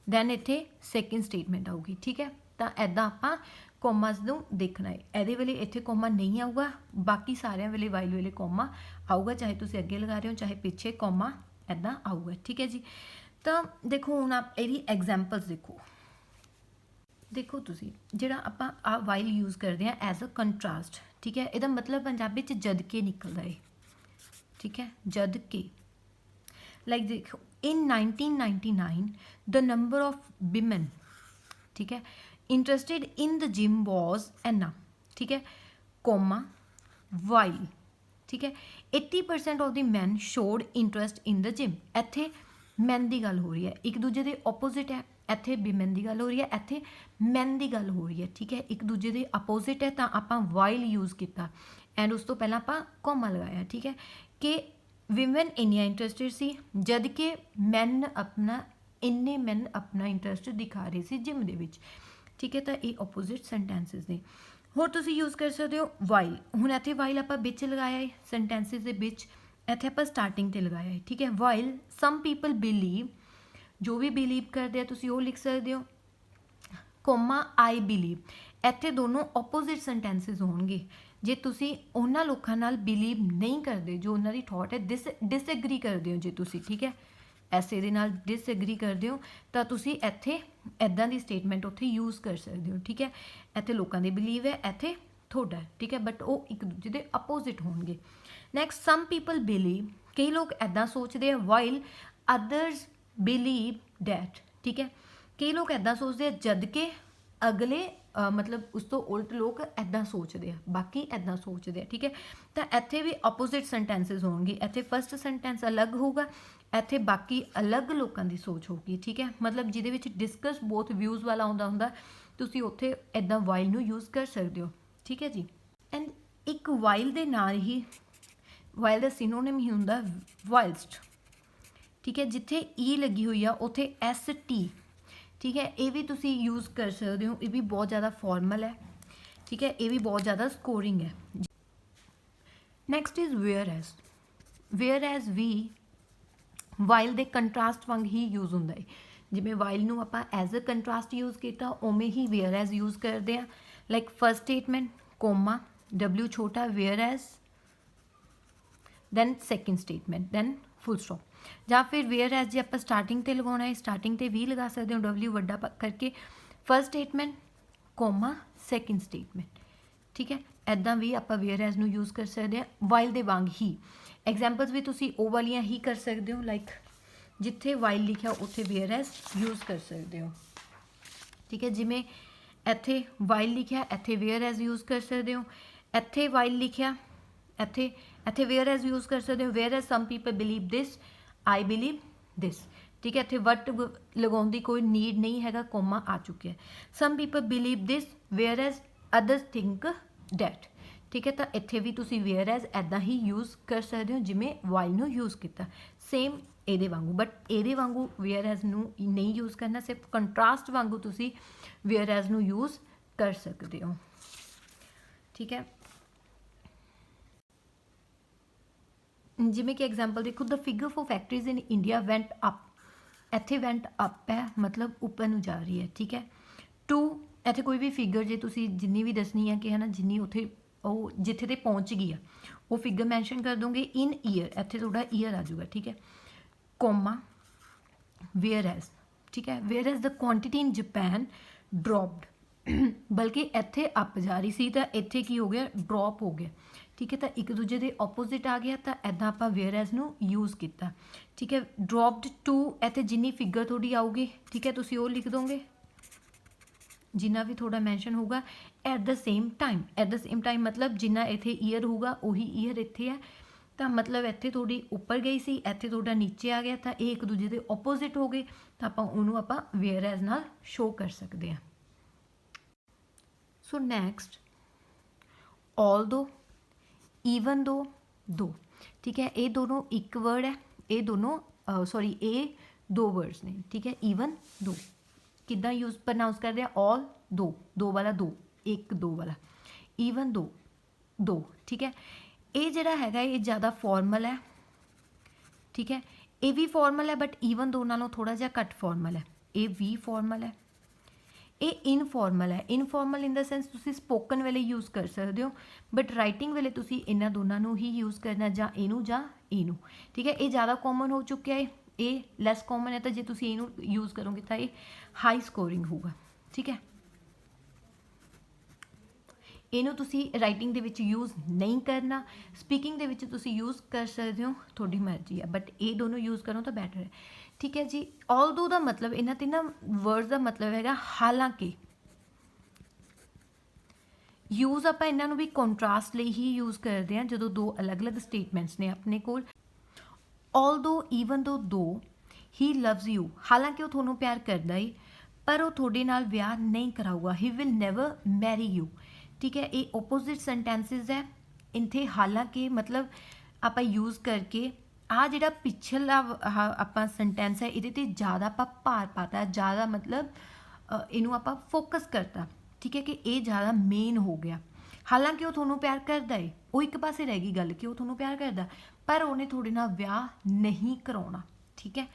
ਦੈਨ ਇੱਥੇ ਸੈਕਿੰਡ ਸਟੇਟਮੈਂਟ ਆਊਗੀ, ਠੀਕ ਹੈ। ਤਾਂ ਇੱਦਾਂ ਆਪਾਂ ਕੋਮਾਸ ਨੂੰ ਦੇਖਣਾ ਹੈ। ਇਹਦੇ ਵੇਲੇ ਇੱਥੇ ਕੋਮਾ ਨਹੀਂ ਆਊਗਾ, ਬਾਕੀ ਸਾਰਿਆਂ ਵੇਲੇ ਵਾਈਲ ਵੇਲੇ ਕੋਮਾ ਆਊਗਾ, ਚਾਹੇ ਤੁਸੀਂ ਅੱਗੇ ਲਗਾ ਰਹੇ ਹੋ ਚਾਹੇ ਪਿੱਛੇ, ਕੋਮਾ ਇੱਦਾਂ ਆਊਗਾ, ਠੀਕ ਹੈ ਜੀ। ਤਾਂ ਦੇਖੋ ਹੁਣ ਆਪ ਇਹਦੀ ਐਗਜ਼ਾਮਪਲਸ ਦੇਖੋ ਤੁਸੀਂ ਜਿਹੜਾ ਆਪਾਂ ਆ ਵਾਈਲ ਯੂਜ਼ ਕਰਦੇ ਹਾਂ ਐਜ਼ ਅ ਕੰਟਰਾਸਟ, ਠੀਕ ਹੈ। ਇਹਦਾ ਮਤਲਬ ਪੰਜਾਬੀ 'ਚ ਜਦ ਕੇ ਨਿਕਲਦਾ ਹੈ, ਠੀਕ ਹੈ, ਜਦ ਕੇ। ਲਾਈਕ ਦੇਖੋ in 1999 the number of women, ठीक है, interested in the gym was enna, ठीक है, comma while, ठीक है, 80% of the men showed interest in the gym। ਇੱਥੇ men ਦੀ ਗੱਲ ਹੋ ਰਹੀ ਹੈ, ਇੱਕ ਦੂਜੇ ਦੇ opposite ਹੈ। ਇੱਥੇ women ਦੀ ਗੱਲ ਹੋ ਰਹੀ ਹੈ, ਇੱਥੇ men ਦੀ ਗੱਲ ਹੋ ਰਹੀ ਹੈ, ਠੀਕ ਹੈ। ਇੱਕ ਦੂਜੇ ਦੇ opposite ਹੈ ਤਾਂ ਆਪਾਂ while ਯੂਜ਼ ਕੀਤਾ ਐਂਡ ਉਸ ਤੋਂ ਪਹਿਲਾਂ ਆਪਾਂ ਕੋਮਾ ਲਗਾਇਆ, ਠੀਕ ਹੈ। ਕਿ ਵਿਮਨ ਇੰਨੀਆਂ ਇੰਟਰਸਟਿਡ ਸੀ ਜਦ ਕਿ ਮੈਨ ਆਪਣਾ ਇੰਟਰਸਟ ਦਿਖਾ ਰਹੇ ਸੀ ਜਿਮ ਦੇ ਵਿੱਚ, ਠੀਕ ਹੈ। ਤਾਂ ਇਹ ਆਪੋਜ਼ਿਟ ਸੈਂਟੈਂਸਿਸ ਨੇ। ਹੋਰ ਤੁਸੀਂ ਯੂਜ਼ ਕਰ ਸਕਦੇ ਹੋ ਵਾਈਲ। ਹੁਣ ਇੱਥੇ ਵਾਈਲ ਆਪਾਂ ਵਿੱਚ ਲਗਾਇਆ ਹੈ ਸੈਂਟੈਂਸਿਸ ਦੇ ਵਿੱਚ, ਇੱਥੇ ਆਪਾਂ ਸਟਾਰਟਿੰਗ 'ਤੇ ਲਗਾਇਆ ਹੈ, ਠੀਕ ਹੈ। ਵਾਈਲ ਸਮ ਪੀਪਲ ਬਿਲੀਵ, ਜੋ ਵੀ ਬਿਲੀਵ ਕਰਦੇ ਆ ਤੁਸੀਂ ਉਹ ਲਿਖ ਸਕਦੇ ਹੋ, ਕੋਮਾ ਆਈ ਬਿਲੀਵ। ਇੱਥੇ ਦੋਨੋਂ ਆਪੋਜ਼ਿਟ ਸੈਂਟੈਂਸਿਸ ਹੋਣਗੇ। ਜੇ ਤੁਸੀਂ ਉਹਨਾਂ ਲੋਕਾਂ ਨਾਲ ਬਿਲੀਵ ਨਹੀਂ ਕਰਦੇ ਜੋ ਉਹਨਾਂ ਦੀ ਥੋਟ ਹੈ, ਡਿਸਐਗਰੀ ਕਰਦੇ ਹੋ ਜੇ ਤੁਸੀਂ, ਠੀਕ ਹੈ, ਐਸੇ ਦੇ ਨਾਲ ਡਿਸਐਗਰੀ ਕਰਦੇ ਹੋ ਤਾਂ ਤੁਸੀਂ ਇੱਥੇ ਇੱਦਾਂ ਦੀ ਸਟੇਟਮੈਂਟ ਉੱਥੇ ਯੂਜ਼ ਕਰ ਸਕਦੇ ਹੋ, ਠੀਕ ਹੈ। ਇੱਥੇ ਲੋਕਾਂ ਦੇ ਬਿਲੀਵ ਹੈ, ਇੱਥੇ ਤੁਹਾਡਾ, ਠੀਕ ਹੈ, ਬਟ ਉਹ ਇੱਕ ਦੂਜੇ ਦੇ ਅਪੋਜ਼ਿਟ ਹੋਣਗੇ। ਨੈਕਸਟ, ਸਮ ਪੀਪਲ ਬਿਲੀਵ, ਕਈ ਲੋਕ ਇੱਦਾਂ ਸੋਚਦੇ ਆ, ਵਾਈਲ ਅਦਰਸ ਬਿਲੀਵ ਡੈਟ, ਠੀਕ ਹੈ, ਕਈ ਲੋਕ ਇੱਦਾਂ ਸੋਚਦੇ ਆ ਜਦ ਕਿ ਅਗਲੇ ਮਤਲਬ ਉਸ ਤੋਂ ਉਲਟ ਲੋਕ ਇੱਦਾਂ ਸੋਚਦੇ ਆ, ਬਾਕੀ ਇੱਦਾਂ ਸੋਚਦੇ ਆ, ਠੀਕ ਹੈ। ਤਾਂ ਇੱਥੇ ਵੀ ਆਪੋਜ਼ਿਟ ਸੈਂਟੈਂਸਸ ਹੋਣਗੇ, ਇੱਥੇ ਫਸਟ ਸੈਂਟੈਂਸ ਅਲੱਗ ਹੋਊਗਾ, ਇੱਥੇ ਬਾਕੀ ਅਲੱਗ ਲੋਕਾਂ ਦੀ ਸੋਚ ਹੋਊਗੀ, ਠੀਕ ਹੈ। ਮਤਲਬ ਜਿਹਦੇ ਵਿੱਚ ਡਿਸਕਸ ਬੋਥ ਵਿਊਜ਼ ਵਾਲਾ ਆਉਂਦਾ ਹੁੰਦਾ, ਤੁਸੀਂ ਉੱਥੇ ਇੱਦਾਂ ਵਾਈਲ ਨੂੰ ਯੂਜ਼ ਕਰ ਸਕਦੇ ਹੋ, ਠੀਕ ਹੈ ਜੀ। ਐਂਡ ਇੱਕ ਵਾਈਲ ਦੇ ਨਾਲ ਹੀ ਵਾਈਲ ਦਾ ਸਿਨੋਨਿਮ ਹੀ ਹੁੰਦਾ ਵਾਈਲਸਟ, ਠੀਕ ਹੈ। ਜਿੱਥੇ ਈ ਲੱਗੀ ਹੋਈ ਆ ਉੱਥੇ ਐਸ ਟੀ, ਠੀਕ ਹੈ, ਇਹ ਵੀ ਤੁਸੀਂ ਯੂਜ਼ ਕਰ ਸਕਦੇ ਹੋ, ਇਹ ਵੀ ਬਹੁਤ ਜ਼ਿਆਦਾ ਫਾਰਮਲ ਹੈ, ਠੀਕ ਹੈ, ਇਹ ਵੀ ਬਹੁਤ ਜ਼ਿਆਦਾ ਸਕੋਰਿੰਗ ਹੈ। ਨੈਕਸਟ ਇਜ਼ ਵੇਅਰ ਐਜ਼, ਵੇਅਰ ਐਜ਼ ਵੀ ਵਾਈਲ ਦੇ ਕੰਟਰਾਸਟ ਵਾਂਗ ਹੀ ਯੂਜ਼ ਹੁੰਦਾ ਹੈ। ਜਿਵੇਂ ਵਾਈਲ ਨੂੰ ਆਪਾਂ ਐਜ਼ ਅ ਕੰਟਰਾਸਟ ਯੂਜ਼ ਕੀਤਾ, ਉਵੇਂ ਹੀ ਵੇਅਰ ਐਜ਼ ਯੂਜ਼ ਕਰਦੇ ਆ। Like first statement comma W ਛੋਟਾ whereas, then second statement, then full stop. ਜਾਂ ਫਿਰ ਵੇਅਰ ਐਜ਼ ਜੇ ਆਪਾਂ ਸਟਾਰਟਿੰਗ ਤੇ ਲਗਾਉਣਾ ਹੈ, ਸਟਾਰਟਿੰਗ ਤੇ ਵੀ ਲਗਾ ਸਕਦੇ ਹੋ ਡਬਲਿਊ ਵੱਡਾ ਕਰਕੇ, first statement comma second statement, ਠੀਕ ਹੈ। ਇੱਦਾਂ ਵੀ ਆਪਾਂ ਵੇਅਰ ਐਜ਼ ਨੂੰ ਯੂਜ਼ ਕਰ ਸਕਦੇ ਹਾਂ ਵਾਈਲ ਦੇ ਵਾਂਗ ਹੀ। ਐਗਜ਼ਾਮਪਲਸ ਵੀ ਤੁਸੀਂ ਉਹ ਵਾਲੀਆਂ ਹੀ ਕਰ ਸਕਦੇ ਹੋ, ਲਾਈਕ ਜਿੱਥੇ ਵਾਈਲ ਲਿਖਿਆ ਉੱਥੇ ਵੇਅਰ ਐਜ਼ ਯੂਜ਼ ਕਰ ਸਕਦੇ ਹੋ, ਠੀਕ ਹੈ। ਜਿਵੇਂ ਇੱਥੇ ਵਾਈਲ ਲਿਖਿਆ, ਇੱਥੇ ਵੇਅਰ ਐਜ਼ ਯੂਜ਼ ਕਰ ਸਕਦੇ ਹੋ। ਇੱਥੇ ਵਾਈਲ ਲਿਖਿਆ, ਇੱਥੇ ਵੇਅਰ ਐਜ਼ ਯੂਜ਼ ਕਰ ਸਕਦੇ ਹੋ। Whereas some people believe this, I believe this, ਠੀਕ ਹੈ। ਇੱਥੇ ਵਟ ਲਗਾਉਣ ਦੀ ਕੋਈ ਨੀਡ ਨਹੀਂ ਹੈਗਾ, ਕੋਮਾ ਆ ਚੁੱਕਿਆ। Some people believe this whereas others think that, ਠੀਕ ਹੈ। ਤਾਂ ਇੱਥੇ ਵੀ ਤੁਸੀਂ ਵੇਅਰ ਐਜ਼ ਇੱਦਾਂ ਹੀ ਯੂਜ਼ ਕਰ ਸਕਦੇ ਹੋ ਜਿਵੇਂ ਵਾਈਲ ਨੂੰ ਯੂਜ਼ ਕੀਤਾ, ਸੇਮ ਇਹਦੇ ਵਾਂਗੂ। ਬਟ ਇਹਦੇ ਵਾਂਗੂ ਵੇਅਰ ਐਜ਼ ਨੂੰ ਨਹੀਂ ਯੂਜ਼ ਕਰਨਾ, ਸਿਰਫ ਕੰਟਰਾਸਟ ਵਾਂਗੂ ਤੁਸੀਂ ਵੇਅਰ ਐਜ਼ ਨੂੰ ਯੂਜ਼ ਕਰ ਸਕਦੇ ਹੋ, ਠੀਕ ਹੈ। ਜਿਵੇਂ ਕਿ ਐਗਜ਼ਾਮਪਲ ਦੇਖੋ, the figure for factories in India went up, ਇੱਥੇ ਵੈਂਟ ਅਪ ਹੈ ਮਤਲਬ ਉੱਪਰ ਨੂੰ ਜਾ ਰਹੀ ਹੈ, ਠੀਕ ਹੈ। ਟੂ, ਇੱਥੇ ਕੋਈ ਵੀ ਫਿਗਰ ਜੇ ਤੁਸੀਂ ਜਿੰਨੀ ਵੀ ਦੱਸਣੀ ਹੈ ਕਿ ਹੈ ਨਾ, ਜਿੰਨੀ ਉੱਥੇ ਉਹ ਜਿੱਥੇ ਤੇ ਪਹੁੰਚ ਗਈ ਆ ਉਹ ਫਿਗਰ ਮੈਂਸ਼ਨ ਕਰ ਦੋਗੇ। ਇਨ ਈਅਰ, ਇੱਥੇ ਤੁਹਾਡਾ ਈਅਰ ਆ ਜਾਊਗਾ, ਠੀਕ ਹੈ। ਕੋਮਾ ਵੇਅਰ ਐਜ਼, ਠੀਕ ਹੈ। Wear as the quantity in Japan ਡਰੋਪਡ, ਬਲਕਿ ਇੱਥੇ ਅਪ ਜਾ ਰਹੀ ਸੀ ਤਾਂ ਇੱਥੇ ਕੀ ਹੋ ਗਿਆ, ਡਰੋਪ ਹੋ ਗਿਆ, ਠੀਕ ਹੈ। ਤਾਂ ਇੱਕ ਦੂਜੇ ਦੇ ਆਪੋਜ਼ਿਟ ਆ ਗਿਆ, ਤਾਂ ਇੱਦਾਂ ਆਪਾਂ ਵੇਅਰ ਐਜ਼ ਨੂੰ ਯੂਜ਼ ਕੀਤਾ, ਠੀਕ ਹੈ। ਡਰੋਪਡ ਟੂ, ਇੱਥੇ ਜਿੰਨੀ ਫਿਗਰ ਤੁਹਾਡੀ ਆਊਗੀ, ਠੀਕ ਹੈ, ਤੁਸੀਂ ਉਹ ਲਿਖ ਦੋਗੇ ਜਿੰਨਾ ਵੀ ਤੁਹਾਡਾ ਮੈਂਸ਼ਨ ਹੋਊਗਾ। At the same time, at the same time ਮਤਲਬ ਜਿੰਨਾ ਇੱਥੇ ਈਅਰ ਹੋਊਗਾ ਉਹੀ ਈਅਰ ਇੱਥੇ ਹੈ, ਤਾਂ ਮਤਲਬ ਇੱਥੇ ਤੁਹਾਡੀ ਉੱਪਰ ਗਈ ਸੀ, ਇੱਥੇ ਤੁਹਾਡਾ ਨੀਚੇ ਆ ਗਿਆ, ਤਾਂ ਇਹ ਇੱਕ ਦੂਜੇ ਦੇ ਆਪੋਜ਼ਿਟ ਹੋ ਗਏ, ਤਾਂ ਉਹਨੂੰ ਆਪਾਂ ਵੇਅਰ ਐਜ਼ ਨਾਲ ਸ਼ੋ ਕਰ ਸਕਦੇ ਹਾਂ। ਸੋ ਨੈਕਸਟ, ਆਲਦੋ, ਈਵਨ ਦੋ, ਠੀਕ ਹੈ। ਇਹ ਦੋਨੋਂ ਇੱਕ ਵਰਡ ਹੈ, ਇਹ ਦੋਨੋਂ ਇਹ ਦੋ ਵਰਡਸ ਨੇ, ਠੀਕ ਹੈ। ਈਵਨ ਦੋ ਕਿੱਦਾਂ ਯੂਜ਼ ਪ੍ਰਨਾਊਂਸ ਕਰਦੇ ਆ, ਆਲ ਦੋ ਵਾਲਾ ਦੋ, ਇੱਕ ਦੋ ਵਾਲਾ, ਈਵਨ ਦੋ, ਠੀਕ ਹੈ। ਇਹ ਜਿਹੜਾ ਹੈਗਾ ਇਹ ਜ਼ਿਆਦਾ ਫਾਰਮਲ ਹੈ, ਠੀਕ ਹੈ। ਇਹ ਵੀ ਫਾਰਮਲ ਹੈ ਬਟ ਈਵਨ ਦੋ ਨਾਲੋਂ ਥੋੜ੍ਹਾ ਜਿਹਾ ਘੱਟ ਫਾਰਮਲ ਹੈ। ਇਹ ਵੀ ਫਾਰਮਲ ਹੈ, ਇਹ ਇਨਫਾਰਮਲ ਹੈ। ਇਨਫਾਰਮਲ ਇਨ ਦਾ ਸੈਂਸ ਤੁਸੀਂ ਸਪੋਕਨ ਵੇਲੇ ਯੂਜ਼ ਕਰ ਸਕਦੇ ਹੋ, ਬਟ ਰਾਈਟਿੰਗ ਵੇਲੇ ਤੁਸੀਂ ਇਹਨਾਂ ਦੋਨਾਂ ਨੂੰ ਹੀ ਯੂਜ਼ ਕਰਨਾ, ਜਾਂ ਇਹਨੂੰ, ਠੀਕ ਹੈ। ਇਹ ਜ਼ਿਆਦਾ ਕਾਮਨ ਹੋ ਚੁੱਕਿਆ ਹੈ, ਇਹ ਲੈਸ ਕਾਮਨ ਹੈ, ਤਾਂ ਜੇ ਤੁਸੀਂ ਇਹਨੂੰ ਯੂਜ਼ ਕਰੋਗੇ ਤਾਂ ਇਹ ਹਾਈ ਸਕੋਰਿੰਗ ਹੋਊਗਾ, ਠੀਕ ਹੈ। ਇਹਨੂੰ ਤੁਸੀਂ ਰਾਈਟਿੰਗ ਦੇ ਵਿੱਚ ਯੂਜ਼ ਨਹੀਂ ਕਰਨਾ, ਸਪੀਕਿੰਗ ਦੇ ਵਿੱਚ ਤੁਸੀਂ ਯੂਜ਼ ਕਰ ਸਕਦੇ ਹੋ, ਤੁਹਾਡੀ ਮਰਜ਼ੀ ਹੈ, ਬਟ ਇਹ ਦੋਨੋਂ ਯੂਜ਼ ਕਰੋ ਤਾਂ ਬੈਟਰ ਹੈ, ਠੀਕ ਹੈ ਜੀ। ਆਲਦੋ ਦਾ ਮਤਲਬ ਇਹਨਾਂ ਤਿੰਨਾਂ ਵਰਡਸ ਦਾ ਮਤਲਬ ਹੈਗਾ ਹਾਲਾਂਕਿ। ਯੂਜ਼ ਆਪਾਂ ਇਹਨਾਂ ਨੂੰ ਵੀ ਕੰਟਰਾਸਟ ਲਈ ਹੀ ਯੂਜ਼ ਕਰਦੇ ਹਾਂ ਜਦੋਂ ਦੋ ਅਲੱਗ-ਅਲੱਗ ਸਟੇਟਮੈਂਟਸ ਨੇ ਆਪਣੇ ਕੋਲ। ਆਲਦੋ, ਈਵਨ ਦੋ, ਹੀ ਲਵਸ ਯੂ, ਹਾਲਾਂਕਿ ਉਹ ਤੁਹਾਨੂੰ ਪਿਆਰ ਕਰਦਾ ਏ ਪਰ ਉਹ ਤੁਹਾਡੇ ਨਾਲ ਵਿਆਹ ਨਹੀਂ ਕਰਾਊਗਾ, he will never marry you, ਠੀਕ ਹੈ। ਇਹ ਓਪੋਜ਼ਿਟ ਸੈਂਟੈਂਸਿਸ ਹੈ। ਇੱਥੇ ਹਾਲਾਂਕਿ ਮਤਲਬ ਆਪਾਂ ਯੂਜ਼ ਕਰਕੇ ਆਹ ਜਿਹੜਾ ਪਿਛਲਾ ਆਪਾਂ ਸੈਂਟੈਂਸ ਹੈ ਇਹਦੇ 'ਤੇ ਜ਼ਿਆਦਾ ਆਪਾਂ ਭਾਰ ਪਾਤਾ, ਜ਼ਿਆਦਾ ਮਤਲਬ ਇਹਨੂੰ ਆਪਾਂ ਫੋਕਸ ਕਰਤਾ, ਠੀਕ ਹੈ, ਕਿ ਇਹ ਜ਼ਿਆਦਾ ਮੇਨ ਹੋ ਗਿਆ। ਹਾਲਾਂਕਿ ਉਹ ਤੁਹਾਨੂੰ ਪਿਆਰ ਕਰਦਾ ਏ, ਉਹ ਇੱਕ ਪਾਸੇ ਰਹਿ ਗਈ ਗੱਲ ਕਿ ਉਹ ਤੁਹਾਨੂੰ ਪਿਆਰ ਕਰਦਾ, ਪਰ ਉਹਨੇ ਤੁਹਾਡੇ ਨਾਲ ਵਿਆਹ ਨਹੀਂ ਕਰਾਉਣਾ, ਠੀਕ ਹੈ।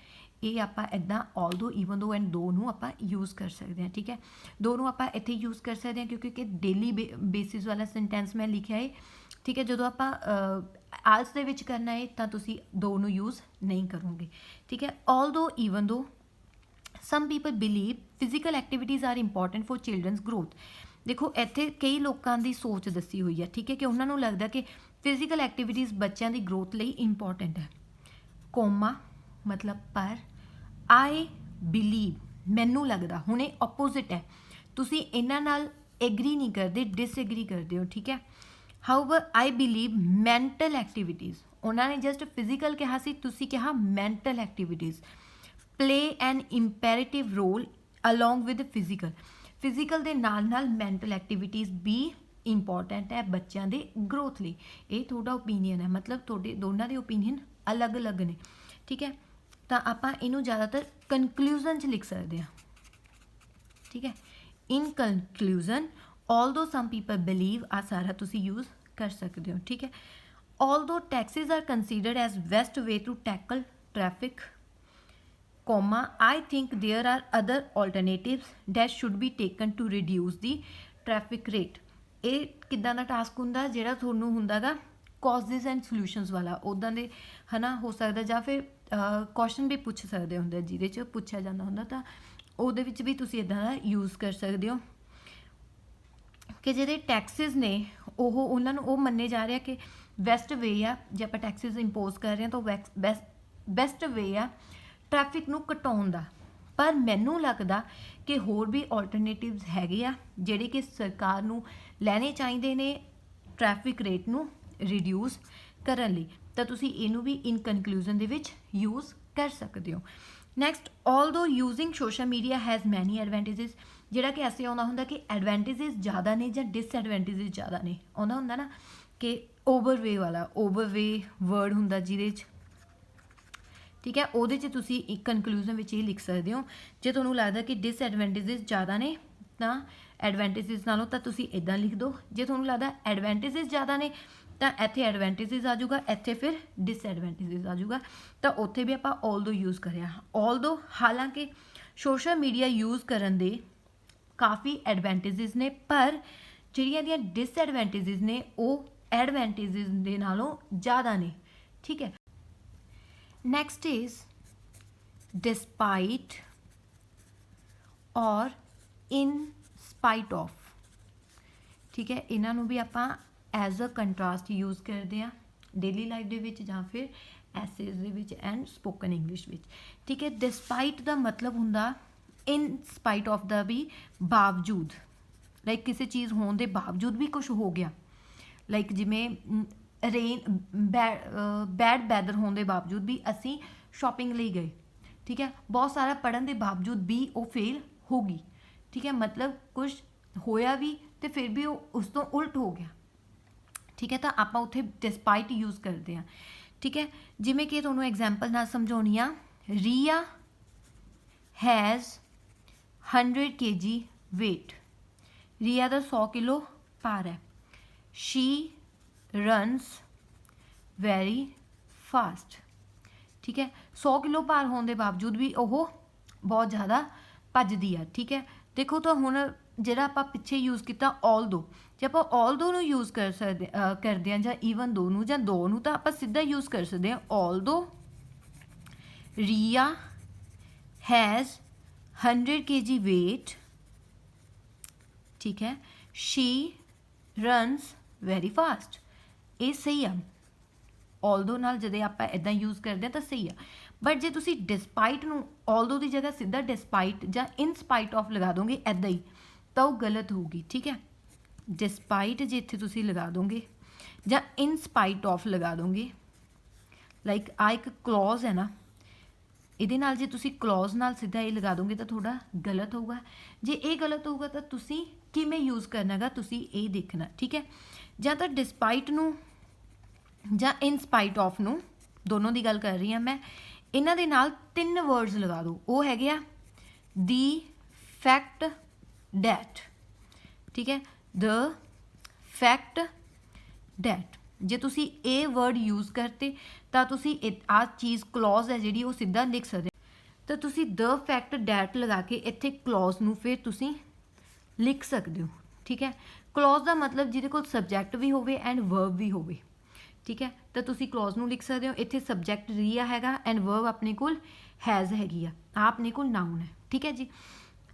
ਇਹ ਆਪਾਂ ਇੱਦਾਂ ਆਲਦੋ ਈਵਨ ਦੋ ਐਂਡ ਦੋ ਨੂੰ ਆਪਾਂ ਯੂਜ਼ ਕਰ ਸਕਦੇ ਹਾਂ, ਠੀਕ ਹੈ। ਦੋ ਨੂੰ ਆਪਾਂ ਇੱਥੇ ਯੂਜ਼ ਕਰ ਸਕਦੇ ਹਾਂ ਕਿਉਂਕਿ ਡੇਲੀ ਬੇਸਿਸ ਵਾਲਾ ਸੈਂਟੈਂਸ ਮੈਂ ਲਿਖਿਆ ਹੈ, ਠੀਕ ਹੈ। ਜਦੋਂ ਆਪਾਂ ਆਲਸ ਦੇ ਵਿੱਚ ਕਰਨਾ ਹੈ ਤਾਂ ਤੁਸੀਂ ਦੋ ਨੂੰ ਯੂਜ਼ ਨਹੀਂ ਕਰੋਗੇ, ਠੀਕ ਹੈ। Although even though some people believe physical activities are important for children's growth. ਦੇਖੋ ਇੱਥੇ ਕਈ ਲੋਕਾਂ ਦੀ ਸੋਚ ਦੱਸੀ ਹੋਈ ਹੈ, ਠੀਕ ਹੈ, ਕਿ ਉਹਨਾਂ ਨੂੰ ਲੱਗਦਾ ਕਿ ਫਿਜ਼ੀਕਲ ਐਕਟੀਵਿਟੀਜ਼ ਬੱਚਿਆਂ ਦੀ ਗਰੋਥ ਲਈ ਇੰਪੋਰਟੈਂਟ ਹੈ। ਕੋਮਾ ਮਤਲਬ ਪਰ, ਆਈ ਬਿਲੀਵ ਮੈਨੂੰ ਲੱਗਦਾ, ਹੁਣ ਇਹ ਆਪੋਜ਼ਿਟ ਹੈ, ਤੁਸੀਂ ਇਹਨਾਂ ਨਾਲ ਐਗਰੀ ਨਹੀਂ ਕਰਦੇ, ਡਿਸਐਗਰੀ ਕਰਦੇ ਹੋ, ਠੀਕ ਹੈ। However I believe mental activities, ਉਹਨਾਂ ਨੇ ਜਸਟ ਫਿਜ਼ੀਕਲ ਕਿਹਾ ਸੀ, ਤੁਸੀਂ ਕਿਹਾ mental activities play an imperative role along with physical. Physical ਦੇ ਨਾਲ ਨਾਲ ਮੈਂਟਲ ਐਕਟੀਵਿਟੀਜ਼ ਵੀ ਇੰਪੋਰਟੈਂਟ ਹੈ ਬੱਚਿਆਂ ਦੇ ਗਰੋਥ ਲਈ। ਇਹ ਤੁਹਾਡਾ ਓਪੀਨੀਅਨ ਹੈ, ਮਤਲਬ ਤੁਹਾਡੇ ਦੋਨਾਂ ਦੇ ਓਪੀਨੀਅਨ ਅਲੱਗ-ਅਲੱਗ ਨੇ, ਠੀਕ ਹੈ। ਤਾਂ ਆਪਾਂ ਇਹਨੂੰ ਜ਼ਿਆਦਾਤਰ ਕਨਕਲੂਜ਼ਨ 'ਚ ਲਿਖ ਸਕਦੇ ਹਾਂ, ਠੀਕ ਹੈ। ਇਨ ਕਨਕਲੂਜ਼ਨ ਆਲਦੋ ਸਮ ਪੀਪਲ ਬਿਲੀਵ ਆ ਸਾਰਾ ਤੁਸੀਂ ਯੂਜ਼ ਕਰ ਸਕਦੇ ਹੋ, ਠੀਕ ਹੈ। Although taxis are considered as best way to tackle traffic, comma I think there are other alternatives that should be taken to reduce the traffic rate। ਇਹ ਕਿੱਦਾਂ ਦਾ ਟਾਸਕ ਹੁੰਦਾ ਜਿਹੜਾ ਤੁਹਾਨੂੰ ਹੁੰਦਾ ਗਾ causes and solutions ਵਾਲਾ, ਉੱਦਾਂ ਦੇ ਹੈ ਨਾ ਹੋ ਸਕਦਾ, ਜਾਂ ਫਿਰ ਕੁਐਸਚਨ ਵੀ ਪੁੱਛ ਸਕਦੇ ਹੁੰਦੇ ਜਿਹਦੇ 'ਚ ਪੁੱਛਿਆ ਜਾਂਦਾ ਹੁੰਦਾ, ਤਾਂ ਉਹਦੇ ਵਿੱਚ ਵੀ ਤੁਸੀਂ ਇੱਦਾਂ ਦਾ ਯੂਜ਼ ਕਰ ਸਕਦੇ ਹੋ ਕਿ ਜਿਹੜੇ ਟੈਕਸਿਸ ਨੇ ਉਹ ਉਹਨਾਂ ਨੂੰ ਉਹ ਮੰਨੇ ਜਾ ਰਿਹਾ ਕਿ ਬੈਸਟ ਵੇ ਆ, ਜੇ ਆਪਾਂ ਟੈਕਸਿਸ ਇੰਪੋਜ਼ ਕਰ ਰਹੇ ਹਾਂ ਤਾਂ ਬੈਸਟ ਵੇ ਆ ਟ੍ਰੈਫਿਕ ਨੂੰ ਘਟਾਉਣ ਦਾ। ਪਰ ਮੈਨੂੰ ਲੱਗਦਾ ਕਿ ਹੋਰ ਵੀ ਆਲਟਰਨੇਟਿਵਸ ਹੈਗੇ ਆ ਜਿਹੜੇ ਕਿ ਸਰਕਾਰ ਨੂੰ ਲੈਣੇ ਚਾਹੀਦੇ ਨੇ ਟ੍ਰੈਫਿਕ ਰੇਟ ਨੂੰ ਰਿਡਿਊਸ ਕਰਨ ਲਈ, ਤਾਂ ਤੁਸੀਂ ਇਹਨੂੰ ਵੀ ਇਨ ਕਨਕਲੂਜ਼ਨ ਦੇ ਵਿੱਚ ਯੂਜ਼ ਕਰ ਸਕਦੇ ਹੋ। Next, although using social media has ਮੈਨੀ ਐਡਵਾਂਟੇਜਸ, ਜਿਹੜਾ ਕਿ ਐਸੇ ਆਉਂਦਾ ਹੁੰਦਾ ਕਿ ਐਡਵਾਂਟੇਜਸ ਜ਼ਿਆਦਾ ਨੇ ਜਾਂ ਡਿਸਐਡਵਾਂਟੇਜਸ ਜ਼ਿਆਦਾ ਨੇ, ਆਉਂਦਾ ਹੁੰਦਾ ਨਾ ਕਿ ਓਵਰਵੇ ਵਾਲਾ, ਓਵਰਵੇ ਵਰਡ ਹੁੰਦਾ ਜਿਹਦੇ 'ਚ, ਠੀਕ ਹੈ, ਉਹਦੇ 'ਚ ਤੁਸੀਂ ਇੱਕ ਕਨਕਲੂਜ਼ਨ ਵਿੱਚ ਇਹ ਲਿਖ ਸਕਦੇ ਹੋ। ਜੇ ਤੁਹਾਨੂੰ ਲੱਗਦਾ ਕਿ ਡਿਸਐਡਵਾਂਟੇਜਸ ਜ਼ਿਆਦਾ ਨੇ ਤਾਂ ਐਡਵਾਂਟੇਜਸ ਨਾਲੋਂ, ਤਾਂ ਤੁਸੀਂ ਇੱਦਾਂ ਲਿਖ ਦਿਓ। ਜੇ ਤੁਹਾਨੂੰ ਲੱਗਦਾ ਐਡਵਾਂਟੇਜਸ ਜ਼ਿਆਦਾ ਨੇ ਤਾਂ ਇੱਥੇ ਐਡਵਾਂਟੇਜਸ ਆ ਜਾਊਗਾ, ਇੱਥੇ ਫਿਰ ਡਿਸਐਡਵਾਂਟੇਜਸ ਆ ਜਾਊਗਾ, ਤਾਂ ਉੱਥੇ ਵੀ ਆਪਾਂ ਆਲਦੋ ਯੂਜ਼ ਕਰਿਆ। ਆਲਦੋ ਹਾਲਾਂਕਿ ਸੋਸ਼ਲ ਮੀਡੀਆ ਯੂਜ਼ ਕਰਨ ਦੇ ਕਾਫੀ ਐਡਵਾਂਟੇਜਸ ਨੇ, ਪਰ ਜਿਹੜੀਆਂ ਦੀਆਂ ਡਿਸਐਡਵਾਂਟੇਜਸ ਨੇ ਉਹ ਐਡਵਾਂਟੇਜਸ ਦੇ ਨਾਲੋਂ ਜ਼ਿਆਦਾ ਨੇ, ਠੀਕ ਹੈ। Next is despite or in spite of, ਠੀਕ ਹੈ। ਇਹਨਾਂ ਨੂੰ ਵੀ ਆਪਾਂ ਐਜ਼ ਅ ਕੰਟਰਾਸਟ ਯੂਜ਼ ਕਰਦੇ ਹਾਂ ਡੇਲੀ ਲਾਈਫ ਦੇ ਵਿੱਚ ਜਾਂ ਫਿਰ ਐਸੇਜ਼ ਦੇ ਵਿੱਚ ਐਂਡ ਸਪੋਕਨ ਇੰਗਲਿਸ਼ ਵਿੱਚ, ਠੀਕ ਹੈ। ਡਿਸਪਾਈਟ ਦਾ ਮਤਲਬ ਹੁੰਦਾ ਇਨ ਸਪਾਈਟ ਆਫ ਦਾ ਵੀ ਬਾਵਜੂਦ, ਲਾਈਕ ਕਿਸੇ ਚੀਜ਼ ਹੋਣ ਦੇ ਬਾਵਜੂਦ ਵੀ ਕੁਝ ਹੋ ਗਿਆ, ਲਾਈਕ ਜਿਵੇਂ ਰੇਨ ਬੈਡ ਵੈਦਰ ਹੋਣ ਦੇ ਬਾਵਜੂਦ ਵੀ ਅਸੀਂ ਸ਼ਾਪਿੰਗ ਲਈ ਗਏ, ਠੀਕ ਹੈ। ਬਹੁਤ ਸਾਰਾ ਪੜ੍ਹਨ ਦੇ ਬਾਵਜੂਦ ਵੀ ਉਹ ਫੇਲ ਹੋ ਗਈ, ਠੀਕ ਹੈ। ਮਤਲਬ ਕੁਝ ਹੋਇਆ ਵੀ ਅਤੇ ਫਿਰ ਵੀ ਉਹ ਉਸ ਤੋਂ ਉਲਟ ਹੋ ਗਿਆ, ਠੀਕ ਹੈ। ਤਾਂ ਆਪਾਂ ਉੱਥੇ ਡਿਸਪਾਈਟ ਯੂਜ਼ ਕਰਦੇ ਹਾਂ, ਠੀਕ ਹੈ। ਜਿਵੇਂ ਕਿ ਤੁਹਾਨੂੰ ਐਗਜ਼ਾਮਪਲ ਨਾਲ ਸਮਝਾਉਣੀ ਆ, Riya has 100 kg weight, Riya ਦਾ 100 ਕਿਲੋ ਭਾਰ ਹੈ। ਸ਼ੀ ਰਨਸ ਵੈਰੀ ਫਾਸਟ, ਠੀਕ ਹੈ। 100 ਕਿਲੋ ਭਾਰ ਹੋਣ ਦੇ ਬਾਵਜੂਦ ਵੀ ਉਹ ਬਹੁਤ ਜ਼ਿਆਦਾ ਭੱਜਦੀ ਆ, ਠੀਕ ਹੈ। ਦੇਖੋ ਤਾਂ ਹੁਣ ਜਿਹੜਾ ਆਪਾਂ ਪਿੱਛੇ ਯੂਜ਼ ਕੀਤਾ ਆਲਦੋ, ਜੇ ਆਪਾਂ ਆਲਦੋ ਨੂੰ ਯੂਜ਼ ਕਰਦੇ ਹਾਂ ਜਾਂ ਈਵਨ ਦੋ ਨੂੰ ਜਾਂ ਦੋ ਨੂੰ, ਤਾਂ ਆਪਾਂ ਸਿੱਧਾ ਯੂਜ਼ ਕਰ ਸਕਦੇ ਹਾਂ although Riya has 100 kg wait, ਠੀਕ ਹੈ। ਸ਼ੀ ਰਨਸ ਵੈਰੀ ਫਾਸਟ, ਇਹ ਸਹੀ ਆ। ਆਲਦੋ ਨਾਲ ਜਦੋਂ ਆਪਾਂ ਇੱਦਾਂ ਯੂਜ਼ ਕਰਦੇ ਹਾਂ ਤਾਂ ਸਹੀ ਆ, ਬਟ ਜੇ ਤੁਸੀਂ ਡਿਸਪਾਈਟ ਨੂੰ ਆਲਦੋ ਦੀ ਜਗ੍ਹਾ ਸਿੱਧਾ ਡਿਸਪਾਈਟ ਜਾਂ ਇਨ ਸਪਾਈਟ ਆਫ ਲਗਾ ਦੋਗੇ ਇੱਦਾਂ ਹੀ, ਤਾਂ ਉਹ ਗਲਤ ਹੋਊਗੀ, ਠੀਕ ਹੈ। ਡਿਸਪਾਈਟ ਜੇ ਇੱਥੇ ਤੁਸੀਂ ਲਗਾ ਦੋਗੇ ਜਾਂ ਇਨ ਸਪਾਈਟ ਆਫ ਲਗਾ ਦੋਗੇ, ਲਾਈਕ ਆ ਇੱਕ ਕਲੌਜ਼ ਹੈ ਨਾ, ਇਹਦੇ ਨਾਲ ਜੇ ਤੁਸੀਂ ਕਲੌਜ਼ ਨਾਲ ਸਿੱਧਾ ਇਹ ਲਗਾ ਦੋਗੇ ਤਾਂ ਥੋੜਾ ਗਲਤ ਹੋਊਗਾ। ਜੇ ਇਹ ਗਲਤ ਹੋਊਗਾ ਤਾਂ ਤੁਸੀਂ ਕਿਵੇਂ ਯੂਜ਼ ਕਰਨਾ ਗਾ, ਤੁਸੀਂ ਇਹ ਦੇਖਣਾ, ਠੀਕ ਹੈ। ਜਾਂ ਤਾਂ ਡਿਸਪਾਈਟ ਨੂੰ ਜਾਂ ਇਨ ਸਪਾਈਟ ਆਫ ਨੂੰ, ਦੋਨੋਂ ਦੀ ਗੱਲ ਕਰ ਰਹੀ ਹਾਂ ਮੈਂ, ਇਹਨਾਂ ਦੇ ਨਾਲ 3 ਵਰਡਸ ਲਗਾ ਦਿਓ, ਉਹ ਹੈਗੇ ਆ ਦੀ ਫੈਕਟ ਡੈਟ, ਠੀਕ ਹੈ। ਦ ਫੈਕਟ ਡੈਟ, ਜੇ ਤੁਸੀਂ ਇਹ ਵਰਡ ਯੂਜ਼ ਕਰਤੇ ਤਾਂ ਤੁਸੀਂ ਆਹ ਚੀਜ਼ ਕਲੌਜ਼ ਹੈ ਜਿਹੜੀ ਉਹ ਸਿੱਧਾ ਲਿਖ ਸਕਦੇ। ਤਾਂ ਤੁਸੀਂ ਦ ਫੈਕਟ ਡੈਟ ਲਗਾ ਕੇ ਇੱਥੇ ਕਲੌਜ਼ ਨੂੰ ਫਿਰ ਤੁਸੀਂ ਲਿਖ ਸਕਦੇ ਹੋ। ਠੀਕ ਹੈ, ਕਲੌਜ਼ ਦਾ ਮਤਲਬ ਜਿਹਦੇ ਕੋਲ ਸਬਜੈਕਟ ਵੀ ਹੋਵੇ ਐਂਡ ਵਰਬ ਵੀ ਹੋਵੇ। ਠੀਕ ਹੈ, ਤਾਂ ਤੁਸੀਂ ਕਲੌਜ਼ ਨੂੰ ਲਿਖ ਸਕਦੇ ਹੋ। ਇੱਥੇ ਸਬਜੈਕਟ ਰੀਆ ਹੈਗਾ ਐਂਡ ਵਰਬ ਆਪਣੇ ਕੋਲ ਹੈਜ਼ ਹੈਗੀ ਆ ਆਪਣੇ ਕੋਲ ਨਾਊਨ ਹੈ। ਠੀਕ ਹੈ ਜੀ,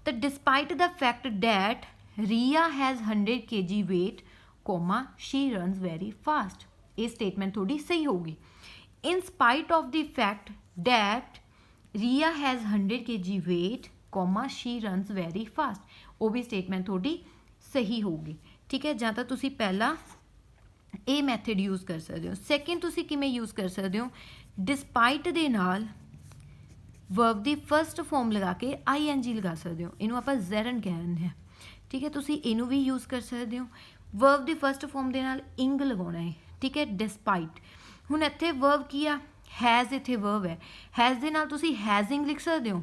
ਤਾਂ despite the fact that Riya has 100 kg weight, comma she runs very fast. ਇਹ ਸਟੇਟਮੈਂਟ ਤੁਹਾਡੀ ਸਹੀ ਹੋਊਗੀ। In spite of the fact that Riya has 100 kg weight, comma she runs very fast, ਉਹ ਵੀ ਸਟੇਟਮੈਂਟ ਤੁਹਾਡੀ ਸਹੀ ਹੋਊਗੀ। ਠੀਕ ਹੈ, ਜਾਂ ਤਾਂ ਤੁਸੀਂ ਪਹਿਲਾਂ ਇਹ ਮੈਥਡ ਯੂਜ਼ ਕਰ ਸਕਦੇ ਹੋ। ਸੈਕਿੰਡ ਤੁਸੀਂ ਕਿਵੇਂ ਯੂਜ਼ ਕਰ ਸਕਦੇ ਹੋ, ਡਿਸਪਾਈਟ ਦੇ ਨਾਲ ਵਰਬ ਦੀ ਫਸਟ ਫੋਰਮ ਲਗਾ ਕੇ ING ਲਗਾ ਸਕਦੇ ਹੋ। ਇਹਨੂੰ ਆਪਾਂ ਜ਼ੈਰਨ ਕਹਿੰਦੇ ਹਾਂ। ਠੀਕ ਹੈ, ਤੁਸੀਂ ਇਹਨੂੰ ਵੀ ਯੂਜ਼ ਕਰ ਸਕਦੇ ਹੋ। ਵਰਬ ਦੀ ਫਸਟ ਫੋਰਮ ਦੇ ਨਾਲ ਇੰਗ ਲਗਾਉਣਾ ਹੈ। ਠੀਕ ਹੈ, ਡਿਸਪਾਈਟ। ਹੁਣ ਇੱਥੇ ਵਰਬ ਕੀ ਆ, ਹੈਜ਼, ਇੱਥੇ ਵਰਬ ਹੈ। ਹੈਜ਼ ਦੇ ਨਾਲ ਤੁਸੀਂ ਹੈਜ਼ਿੰਗ ਲਿਖ ਸਕਦੇ ਹੋ,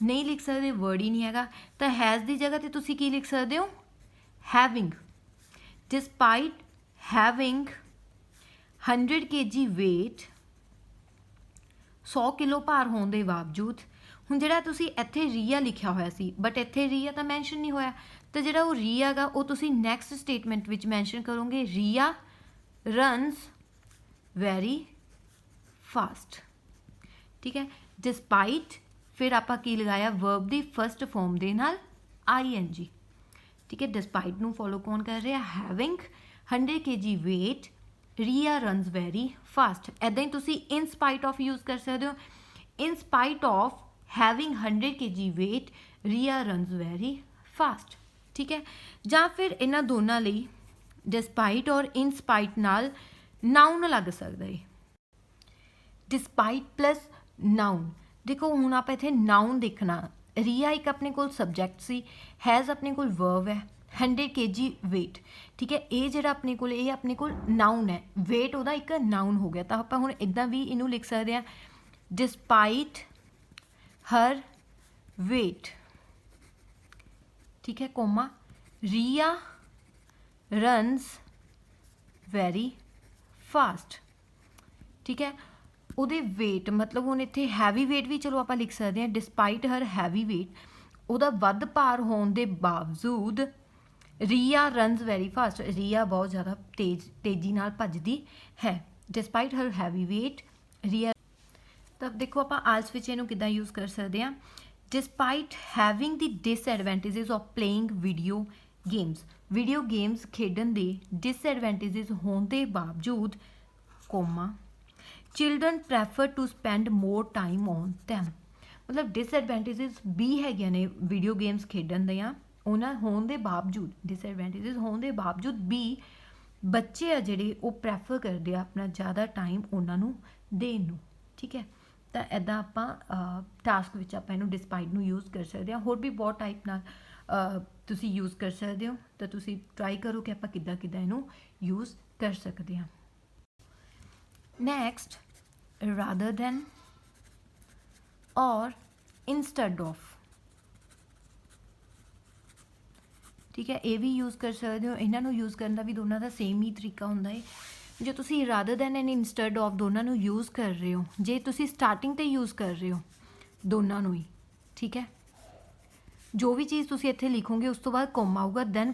ਨਹੀਂ ਲਿਖ ਸਕਦੇ, ਵਰਡ ਹੀ ਨਹੀਂ ਹੈਗਾ। ਤਾਂ ਹੈਜ਼ ਦੀ ਜਗ੍ਹਾ ਤੇ ਤੁਸੀਂ ਕੀ ਲਿਖ ਸਕਦੇ ਹੋ, having. Despite having 100 kg weight, 100 kilo ਭਾਰ ਹੋਣ ਦੇ ਬਾਵਜੂਦ। ਹੁਣ ਜਿਹੜਾ ਤੁਸੀਂ ਇੱਥੇ ਰੀਆ ਲਿਖਿਆ ਹੋਇਆ ਸੀ ਬਟ ਇੱਥੇ ਰੀਆ ਤਾਂ ਮੈਂਸ਼ਨ ਨਹੀਂ ਹੋਇਆ, ਤਾਂ ਜਿਹੜਾ ਉਹ ਰੀਆ ਗਾ ਉਹ ਤੁਸੀਂ ਨੈਕਸਟ ਸਟੇਟਮੈਂਟ ਵਿੱਚ ਮੈਂਸ਼ਨ ਕਰੋਗੇ, ਰੀਆ ਰਨਸ ਵੈਰੀ ਫਾਸਟ। ਠੀਕ ਹੈ, ਡਿਸਪਾਈਟ ਫਿਰ ਆਪਾਂ ਕੀ ਲਗਾਇਆ, ਵਰਬ ਦੀ ਫਸਟ ਫੋਰਮ ਦੇ ਨਾਲ ING। ਠੀਕ ਹੈ, ਡਿਸਪਾਈਟ ਨੂੰ ਫੋਲੋ ਕੌਣ ਕਰ ਰਿਹਾ, having 100 kg weight, Riya runs very fast. ਇੱਦਾਂ ਹੀ ਤੁਸੀਂ ਇਨ ਸਪਾਈਟ ਆਫ ਯੂਜ਼ ਕਰ ਸਕਦੇ ਹੋ, in spite of having 100 kg weight, Riya runs very fast. ਠੀਕ ਹੈ, ਜਾਂ ਫਿਰ ਇਹਨਾਂ ਦੋਨਾਂ ਲਈ ਡਿਸਪਾਈਟ ਔਰ ਇਨ ਸਪਾਈਟ ਨਾਲ ਨਾਊਨ ਲੱਗ ਸਕਦਾ ਹੈ। Despite plus known. ਦੇਖੋ ਹੁਣ ਆਪਾਂ ਇੱਥੇ ਨਾਊਨ ਦੇਖਣਾ, ਰੀਆ ਇੱਕ ਆਪਣੇ ਕੋਲ ਸਬਜੈਕਟ ਸੀ, ਹੈਜ਼ ਆਪਣੇ ਕੋਲ ਵਰਬ ਹੈ, 100 kg weight। ਠੀਕ ਹੈ, ਇਹ ਜਿਹੜਾ ਆਪਣੇ ਕੋਲ ਇਹ ਆਪਣੇ ਕੋਲ ਨਾਊਨ ਹੈ, weight ਉਹਦਾ ਇੱਕ ਨਾਊਨ ਹੋ ਗਿਆ। ਤਾਂ ਆਪਾਂ ਹੁਣ ਇੱਦਾਂ ਵੀ ਇਹਨੂੰ ਲਿਖ ਸਕਦੇ ਹਾਂ, ਡਿਸਪਾਈਟ ਹਰ weight। ਠੀਕ ਹੈ, ਕੋਮਾ ਰੀਆ ਰਨਸ ਵੈਰੀ ਫਾਸਟ। ਠੀਕ ਹੈ, ਉਹਦੇ weight ਮਤਲਬ ਹੁਣ ਇੱਥੇ ਹੈਵੀ weight ਵੀ ਚਲੋ ਆਪਾਂ ਲਿਖ ਸਕਦੇ ਹਾਂ, ਡਿਸਪਾਈਟ ਹਰ ਹੈਵੀ weight, ਉਹਦਾ ਵੱਧ ਭਾਰ ਹੋਣ ਦੇ ਬਾਵਜੂਦ ਰੀਆ ਰਨਸ ਵੈਰੀ ਫਾਸਟ, ਰੀਆ ਬਹੁਤ ਜ਼ਿਆਦਾ ਤੇਜ਼ੀ ਨਾਲ ਭੱਜਦੀ ਹੈ। ਡਿਸਪਾਈਟ ਹਰ ਹੈਵੀ weight, ਰੀਆ। ਤਾਂ ਦੇਖੋ ਆਪਾਂ ਆਲਸ ਵਿੱਚ ਇਹਨੂੰ ਕਿੱਦਾਂ ਯੂਜ਼ ਕਰ ਸਕਦੇ ਹਾਂ, despite having the disadvantages of playing video games, video games ਖੇਡਣ ਦੇ ਡਿਸਐਡਵਾਂਟੇਜਸ ਹੋਣ ਦੇ ਬਾਵਜੂਦ, comma children prefer to spend more time on them. ਮਤਲਬ ਡਿਸਐਡਵਾਂਟੇਜਸ ਵੀ ਹੈਗੀਆਂ ਨੇ ਵੀਡੀਓ ਗੇਮਸ ਖੇਡਣ ਦੀਆਂ, ਉਹਨਾਂ ਹੋਣ ਦੇ ਬਾਵਜੂਦ, ਡਿਸਐਡਵਾਂਟੇਜਸ ਹੋਣ ਦੇ ਬਾਵਜੂਦ ਵੀ ਬੱਚੇ ਆ ਜਿਹੜੇ ਉਹ ਪ੍ਰੈਫਰ ਕਰਦੇ ਆ ਆਪਣਾ ਜ਼ਿਆਦਾ ਟਾਈਮ ਉਹਨਾਂ ਨੂੰ ਦੇਣ ਨੂੰ। ਠੀਕ ਹੈ, ਤਾਂ ਇੱਦਾਂ ਆਪਾਂ ਟਾਸਕ ਵਿੱਚ ਆਪਾਂ ਇਹਨੂੰ ਡਿਸਪਾਈਟ ਨੂੰ ਯੂਜ਼ ਕਰ ਸਕਦੇ ਹਾਂ। ਹੋਰ ਵੀ ਬਹੁਤ ਟਾਈਪ ਨਾਲ ਤੁਸੀਂ ਯੂਜ਼ ਕਰ ਸਕਦੇ ਹੋ, ਤਾਂ ਤੁਸੀਂ ਟਰਾਈ ਕਰੋ ਕਿ ਆਪਾਂ ਕਿੱਦਾਂ ਇਹਨੂੰ ਯੂਜ਼ ਕਰ ਸਕਦੇ ਹਾਂ। Next, rather than or instead of। ਠੀਕ ਹੈ, ਇਹ ਵੀ ਯੂਜ਼ ਕਰ ਸਕਦੇ ਹੋ। ਇਹਨਾਂ ਨੂੰ ਯੂਜ਼ ਕਰਨ ਦਾ ਵੀ ਦੋਨਾਂ ਦਾ ਸੇਮ ਹੀ ਤਰੀਕਾ ਹੁੰਦਾ ਹੈ। ਜੇ ਤੁਸੀਂ rather than and instead of ਦੋਨਾਂ ਨੂੰ ਯੂਜ਼ ਕਰ ਰਹੇ ਹੋ, ਜੇ ਤੁਸੀਂ ਸਟਾਰਟਿੰਗ 'ਤੇ ਯੂਜ਼ ਕਰ ਰਹੇ ਹੋ ਦੋਨਾਂ ਨੂੰ ਹੀ, ਠੀਕ ਹੈ, ਜੋ ਵੀ ਚੀਜ਼ ਤੁਸੀਂ ਇੱਥੇ ਲਿਖੋਗੇ ਉਸ ਤੋਂ ਬਾਅਦ ਕੋਮਾ ਆਊਗਾ, ਦੈਨ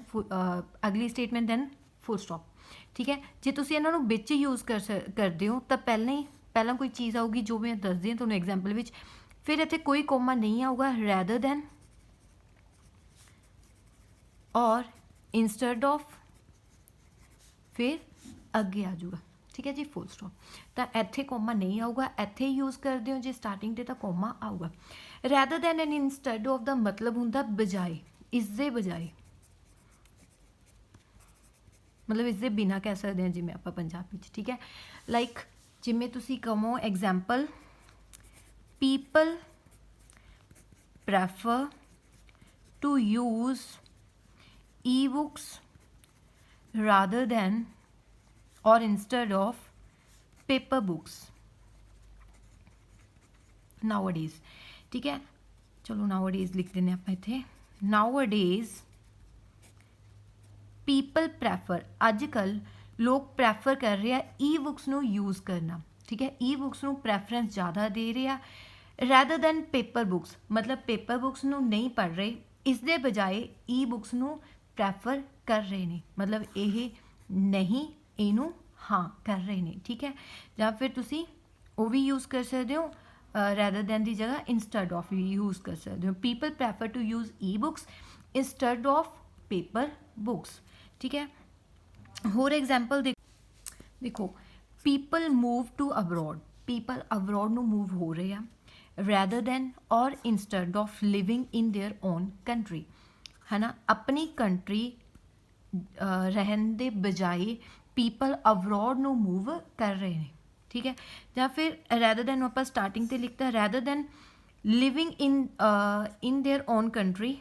ਅਗਲੀ ਸਟੇਟਮੈਂਟ, ਦੈਨ ਫੁੱਲ ਸਟਾਪ। ਠੀਕ ਹੈ, ਜੇ ਤੁਸੀਂ ਇਹਨਾਂ ਨੂੰ ਵਿੱਚ ਯੂਜ਼ ਕਰਦੇ ਹੋ ਤਾਂ ਪਹਿਲਾਂ ਕੋਈ ਚੀਜ਼ ਆਊਗੀ, ਜੋ ਮੈਂ ਦੱਸਦੀ ਹਾਂ ਤੁਹਾਨੂੰ ਐਗਜ਼ਾਮਪਲ ਵਿੱਚ, ਫਿਰ ਇੱਥੇ ਕੋਈ ਕੋਮਾ ਨਹੀਂ ਆਊਗਾ, rather than or instead of, ਫਿਰ ਅੱਗੇ ਆ ਜਾਊਗਾ। ਠੀਕ ਹੈ ਜੀ, ਫੁੱਲ ਸਟਾਪ। ਤਾਂ ਇੱਥੇ ਕੋਮਾ ਨਹੀਂ ਆਊਗਾ, ਇੱਥੇ ਯੂਜ਼ ਕਰਦੇ ਹੋ ਜੇ ਸਟਾਰਟਿੰਗ 'ਤੇ ਤਾਂ ਕੋਮਾ ਆਊਗਾ। Rather than and instead of ਦਾ ਮਤਲਬ ਹੁੰਦਾ ਬਜਾਏ, ਇਸ ਦੇ ਬਜਾਏ, ਮਤਲਬ ਇਸ ਦੇ ਬਿਨਾਂ ਕਹਿ ਸਕਦੇ ਹਾਂ ਜਿਵੇਂ ਆਪਾਂ ਪੰਜਾਬੀ 'ਚ। ਠੀਕ ਹੈ, ਲਾਈਕ ਜਿਵੇਂ ਤੁਸੀਂ ਕਹੋ example, people prefer to use e-books rather than or instead of paper books nowadays। ठीक है, चलो nowadays लिख देने आप इत्थे, nowadays people prefer, अजकल लोग प्रैफर कर रहे हैं ई बुक्स नू यूज़ करना। ठीक है, ई बुक्स नू प्रैफरेंस ज़्यादा दे रहे हैं ਰੈਦਰ ਦੈਨ ਪੇਪਰ ਬੁੱਕਸ, ਮਤਲਬ ਪੇਪਰ ਬੁੱਕਸ ਨੂੰ ਨਹੀਂ ਪੜ੍ਹ ਰਹੇ, ਇਸ ਦੇ ਬਜਾਏ ਈ ਬੁੱਕਸ ਨੂੰ ਪ੍ਰੈਫਰ ਕਰ ਰਹੇ ਨੇ, ਮਤਲਬ ਇਹ ਨਹੀਂ ਇਹਨੂੰ ਹਾਂ ਕਰ ਰਹੇ ਨੇ, ਠੀਕ ਹੈ। ਜਾਂ ਫਿਰ ਤੁਸੀਂ ਉਹ ਵੀ ਯੂਜ਼ ਕਰ ਸਕਦੇ ਹੋ, ਰੈਦਰ ਦੈਨ ਦੀ ਜਗ੍ਹਾ ਇੰਸਟੈਡ ਆਫ ਵੀ ਯੂਜ਼ ਕਰ ਸਕਦੇ ਹੋ। People prefer to use e books instead of paper books, ਠੀਕ ਹੈ। ਹੋਰ ਐਗਜ਼ਾਮਪਲ ਦੇਖੋ, people move to abroad, people abroad ਨੂੰ ਮੂਵ ਹੋ ਰਹੇ ਆ, rather than or instead of living in their own country, ਹੈ ਨਾ। ਆਪਣੀ ਕੰਟਰੀ ਰਹਿਣ ਦੇ ਬਜਾਏ ਪੀਪਲ ਅਬਰੋਡ ਨੂੰ ਮੂਵ ਕਰ ਰਹੇ ਨੇ, ਠੀਕ ਹੈ। ਜਾਂ ਫਿਰ ਰੈਦਰ ਦੈਨ ਨੂੰ ਆਪਾਂ ਸਟਾਰਟਿੰਗ 'ਤੇ ਲਿਖਤਾ, rather than living in their own country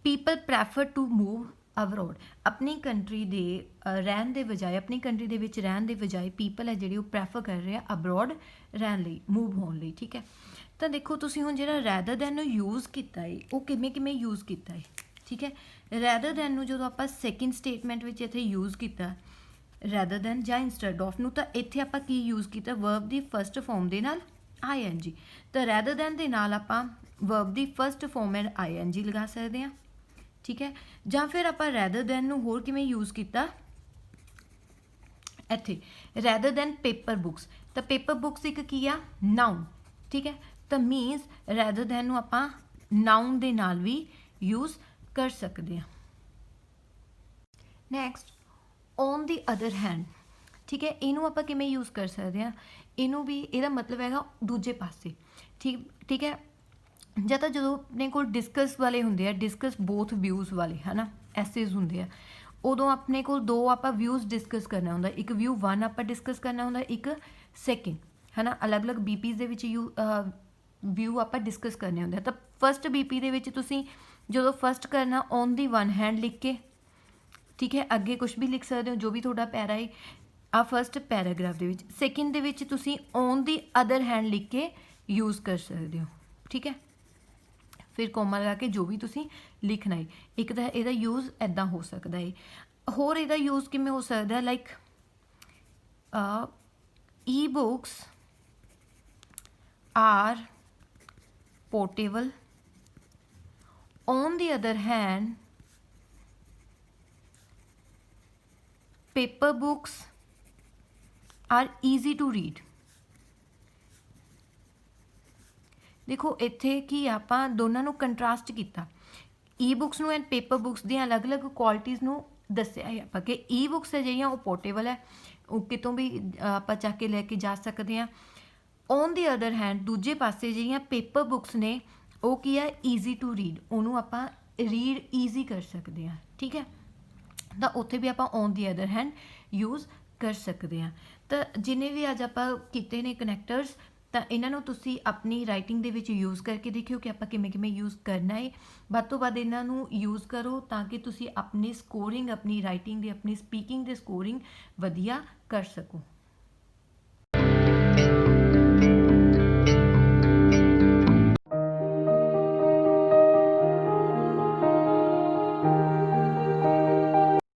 people prefer to move abroad, ਆਪਣੀ ਕੰਟਰੀ ਦੇ ਰਹਿਣ ਦੇ ਬਜਾਏ, ਆਪਣੀ ਕੰਟਰੀ ਦੇ ਵਿੱਚ ਰਹਿਣ ਦੇ ਬਜਾਏ ਪੀਪਲ ਹੈ ਜਿਹੜੀ ਉਹ ਪ੍ਰੈਫਰ ਕਰ ਰਹੇ ਆ ਅਬਰੋਡ ਰਹਿਣ ਲਈ, ਮੂਵ ਹੋਣ ਲਈ, ਠੀਕ ਹੈ। ਤਾਂ ਦੇਖੋ ਤੁਸੀਂ ਹੁਣ ਜਿਹੜਾ ਰੈਦਰ ਦੈਨ ਨੂੰ ਯੂਜ਼ ਕੀਤਾ ਹੈ ਉਹ ਕਿਵੇਂ ਯੂਜ਼ ਕੀਤਾ ਹੈ, ਠੀਕ ਹੈ। ਰੈਦਰ ਦੈਨ ਨੂੰ ਜਦੋਂ ਆਪਾਂ ਸੈਕਿੰਡ ਸਟੇਟਮੈਂਟ ਵਿੱਚ ਇੱਥੇ ਯੂਜ਼ ਕੀਤਾ ਰੈਦਰ ਦੈਨ ਜਾਂ ਇੰਸਟੈਡ ਆਫ ਨੂੰ, ਤਾਂ ਇੱਥੇ ਆਪਾਂ ਕੀ ਯੂਜ਼ ਕੀਤਾ, ਵਰਬ ਦੀ ਫਸਟ ਫਾਰਮ ਦੇ ਨਾਲ ING, ਤਾਂ ਰੈਦਰ ਦੈਨ ਦੇ ਨਾਲ ਆਪਾਂ verb the first farm and ING ਲਗਾ ਸਕਦੇ ਹਾਂ, ਠੀਕ ਹੈ। ਜਾਂ ਫਿਰ ਆਪਾਂ ਰੈਦਰ ਦੈਨ ਨੂੰ ਹੋਰ ਕਿਵੇਂ ਯੂਜ਼ ਕੀਤਾ, ਇੱਥੇ ਰੈਦਰ ਦੈਨ ਪੇਪਰ ਬੁੱਕਸ, ਤਾਂ ਪੇਪਰ ਬੁੱਕਸ ਇੱਕ ਕੀ ਆ, ਨਾਊਨ, ਠੀਕ ਹੈ। ਤਾਂ ਮੀਨਸ ਰੈਦਰ ਦੈਨ ਨੂੰ ਆਪਾਂ ਨਾਊਨ ਦੇ ਨਾਲ ਵੀ ਯੂਜ਼ ਕਰ ਸਕਦੇ ਹਾਂ। Next, on the other hand, ਠੀਕ ਹੈ। ਇਹਨੂੰ ਆਪਾਂ ਕਿਵੇਂ ਯੂਜ਼ ਕਰ ਸਕਦੇ ਹਾਂ, ਇਹਨੂੰ ਵੀ ਇਹਦਾ ਮਤਲਬ ਹੈਗਾ ਦੂਜੇ ਪਾਸੇ, ਠੀਕ ਹੈ। ਜਾਂ ਤਾਂ ਜਦੋਂ ਆਪਣੇ ਕੋਲ ਡਿਸਕਸ ਵਾਲੇ ਹੁੰਦੇ ਆ, ਡਿਸਕਸ ਬੋਥ ਵਿਊਜ਼ ਵਾਲੇ, ਹੈ ਨਾ, ਐਸੇਜ਼ ਹੁੰਦੇ ਆ, ਉਦੋਂ ਆਪਣੇ ਕੋਲ ਦੋ ਆਪਾਂ ਵਿਊਜ਼ ਡਿਸਕਸ ਕਰਨਾ ਹੁੰਦਾ, ਇੱਕ ਵਿਊ 1 ਆਪਾਂ ਡਿਸਕਸ ਕਰਨਾ ਹੁੰਦਾ, ਇੱਕ ਸੈਕਿੰਡ, ਹੈ ਨਾ। ਅਲੱਗ-ਅਲੱਗ BPs ਦੇ ਵਿੱਚ ਵਿਊ ਆਪਾਂ ਡਿਸਕਸ ਕਰਨੇ ਹੁੰਦੇ ਆ। ਤਾਂ ਫਸਟ BP ਦੇ ਵਿੱਚ ਤੁਸੀਂ ਜਦੋਂ ਫਸਟ ਕਰਨਾ ਔਨ ਦੀ ਵਨ ਹੈਂਡ ਲਿਖ ਕੇ, ਠੀਕ ਹੈ, ਅੱਗੇ ਕੁਛ ਵੀ ਲਿਖ ਸਕਦੇ ਹੋ ਜੋ ਵੀ ਤੁਹਾਡਾ ਪੈਰਾ ਹੈ ਆ ਫਸਟ ਪੈਰਾਗ੍ਰਾਫ ਦੇ ਵਿੱਚ। ਸੈਕਿੰਡ ਦੇ ਵਿੱਚ ਤੁਸੀਂ ਔਨ ਦੀ ਅਦਰ ਹੈਂਡ ਲਿਖ ਕੇ ਯੂਜ਼ ਕਰ ਸਕਦੇ ਹੋ, ਠੀਕ ਹੈ। ਫਿਰ ਕੋਮਾ ਲਗਾ ਕੇ ਜੋ ਵੀ ਤੁਸੀਂ ਲਿਖਣਾ ਹੈ। ਇੱਕ ਤਾਂ ਇਹਦਾ ਯੂਜ਼ ਇੱਦਾਂ ਹੋ ਸਕਦਾ ਹੈ। ਹੋਰ ਇਹਦਾ ਯੂਜ਼ ਕਿਵੇਂ ਹੋ ਸਕਦਾ, like e books are portable, on the other hand paper books are easy to read। ਦੇਖੋ ਇੱਥੇ ਕੀ ਆਪਾਂ ਦੋਨਾਂ ਨੂੰ ਕੰਟਰਾਸਟ ਕੀਤਾ, ਈ ਬੁੱਕਸ ਨੂੰ ਐਂਡ ਪੇਪਰ ਬੁੱਕਸ ਦੀਆਂ ਅਲੱਗ-ਅਲੱਗ ਕੁਆਲਿਟੀਜ਼ ਨੂੰ ਦੱਸਿਆ ਹੈ ਆਪਾਂ ਕਿ ਈ ਬੁੱਕਸ ਹੈ ਜਿਹੜੀਆਂ ਉਹ ਪੋਰਟੇਬਲ ਹੈ, ਉਹ ਕਿਤੋਂ ਵੀ ਆਪਾਂ ਚੱਕ ਕੇ ਲੈ ਕੇ ਜਾ ਸਕਦੇ ਹਾਂ। ਔਨ ਦੀ ਅਦਰ ਹੈਂਡ ਦੂਜੇ ਪਾਸੇ ਜਿਹੜੀਆਂ ਪੇਪਰ ਬੁੱਕਸ ਨੇ ਉਹ ਕੀ ਆ, ਈਜ਼ੀ ਟੂ ਰੀਡ, ਉਹਨੂੰ ਆਪਾਂ ਰੀਡ ਈਜ਼ੀ ਕਰ ਸਕਦੇ ਹਾਂ, ਠੀਕ ਹੈ। ਤਾਂ ਉੱਥੇ ਵੀ ਆਪਾਂ on the other hand use ਕਰ ਸਕਦੇ ਹਾਂ। ਤਾਂ ਜਿੰਨੇ ਵੀ ਅੱਜ ਆਪਾਂ ਕੀਤੇ ਨੇ ਕਨੈਕਟਰਸ, ਤਾਂ ਇਹਨਾਂ ਨੂੰ ਤੁਸੀਂ ਆਪਣੀ ਰਾਈਟਿੰਗ ਦੇ ਵਿੱਚ ਯੂਜ਼ ਕਰਕੇ ਦੇਖਿਓ ਕਿ ਆਪਾਂ ਕਿਵੇਂ ਯੂਜ਼ ਕਰਨਾ ਹੈ। ਵੱਧ ਤੋਂ ਵੱਧ ਇਹਨਾਂ ਨੂੰ ਯੂਜ਼ ਕਰੋ ਤਾਂ ਕਿ ਤੁਸੀਂ ਆਪਣੀ ਸਕੋਰਿੰਗ, ਆਪਣੀ ਰਾਈਟਿੰਗ ਦੀ, ਆਪਣੀ ਸਪੀਕਿੰਗ ਦੀ ਸਕੋਰਿੰਗ ਵਧੀਆ ਕਰ ਸਕੋ।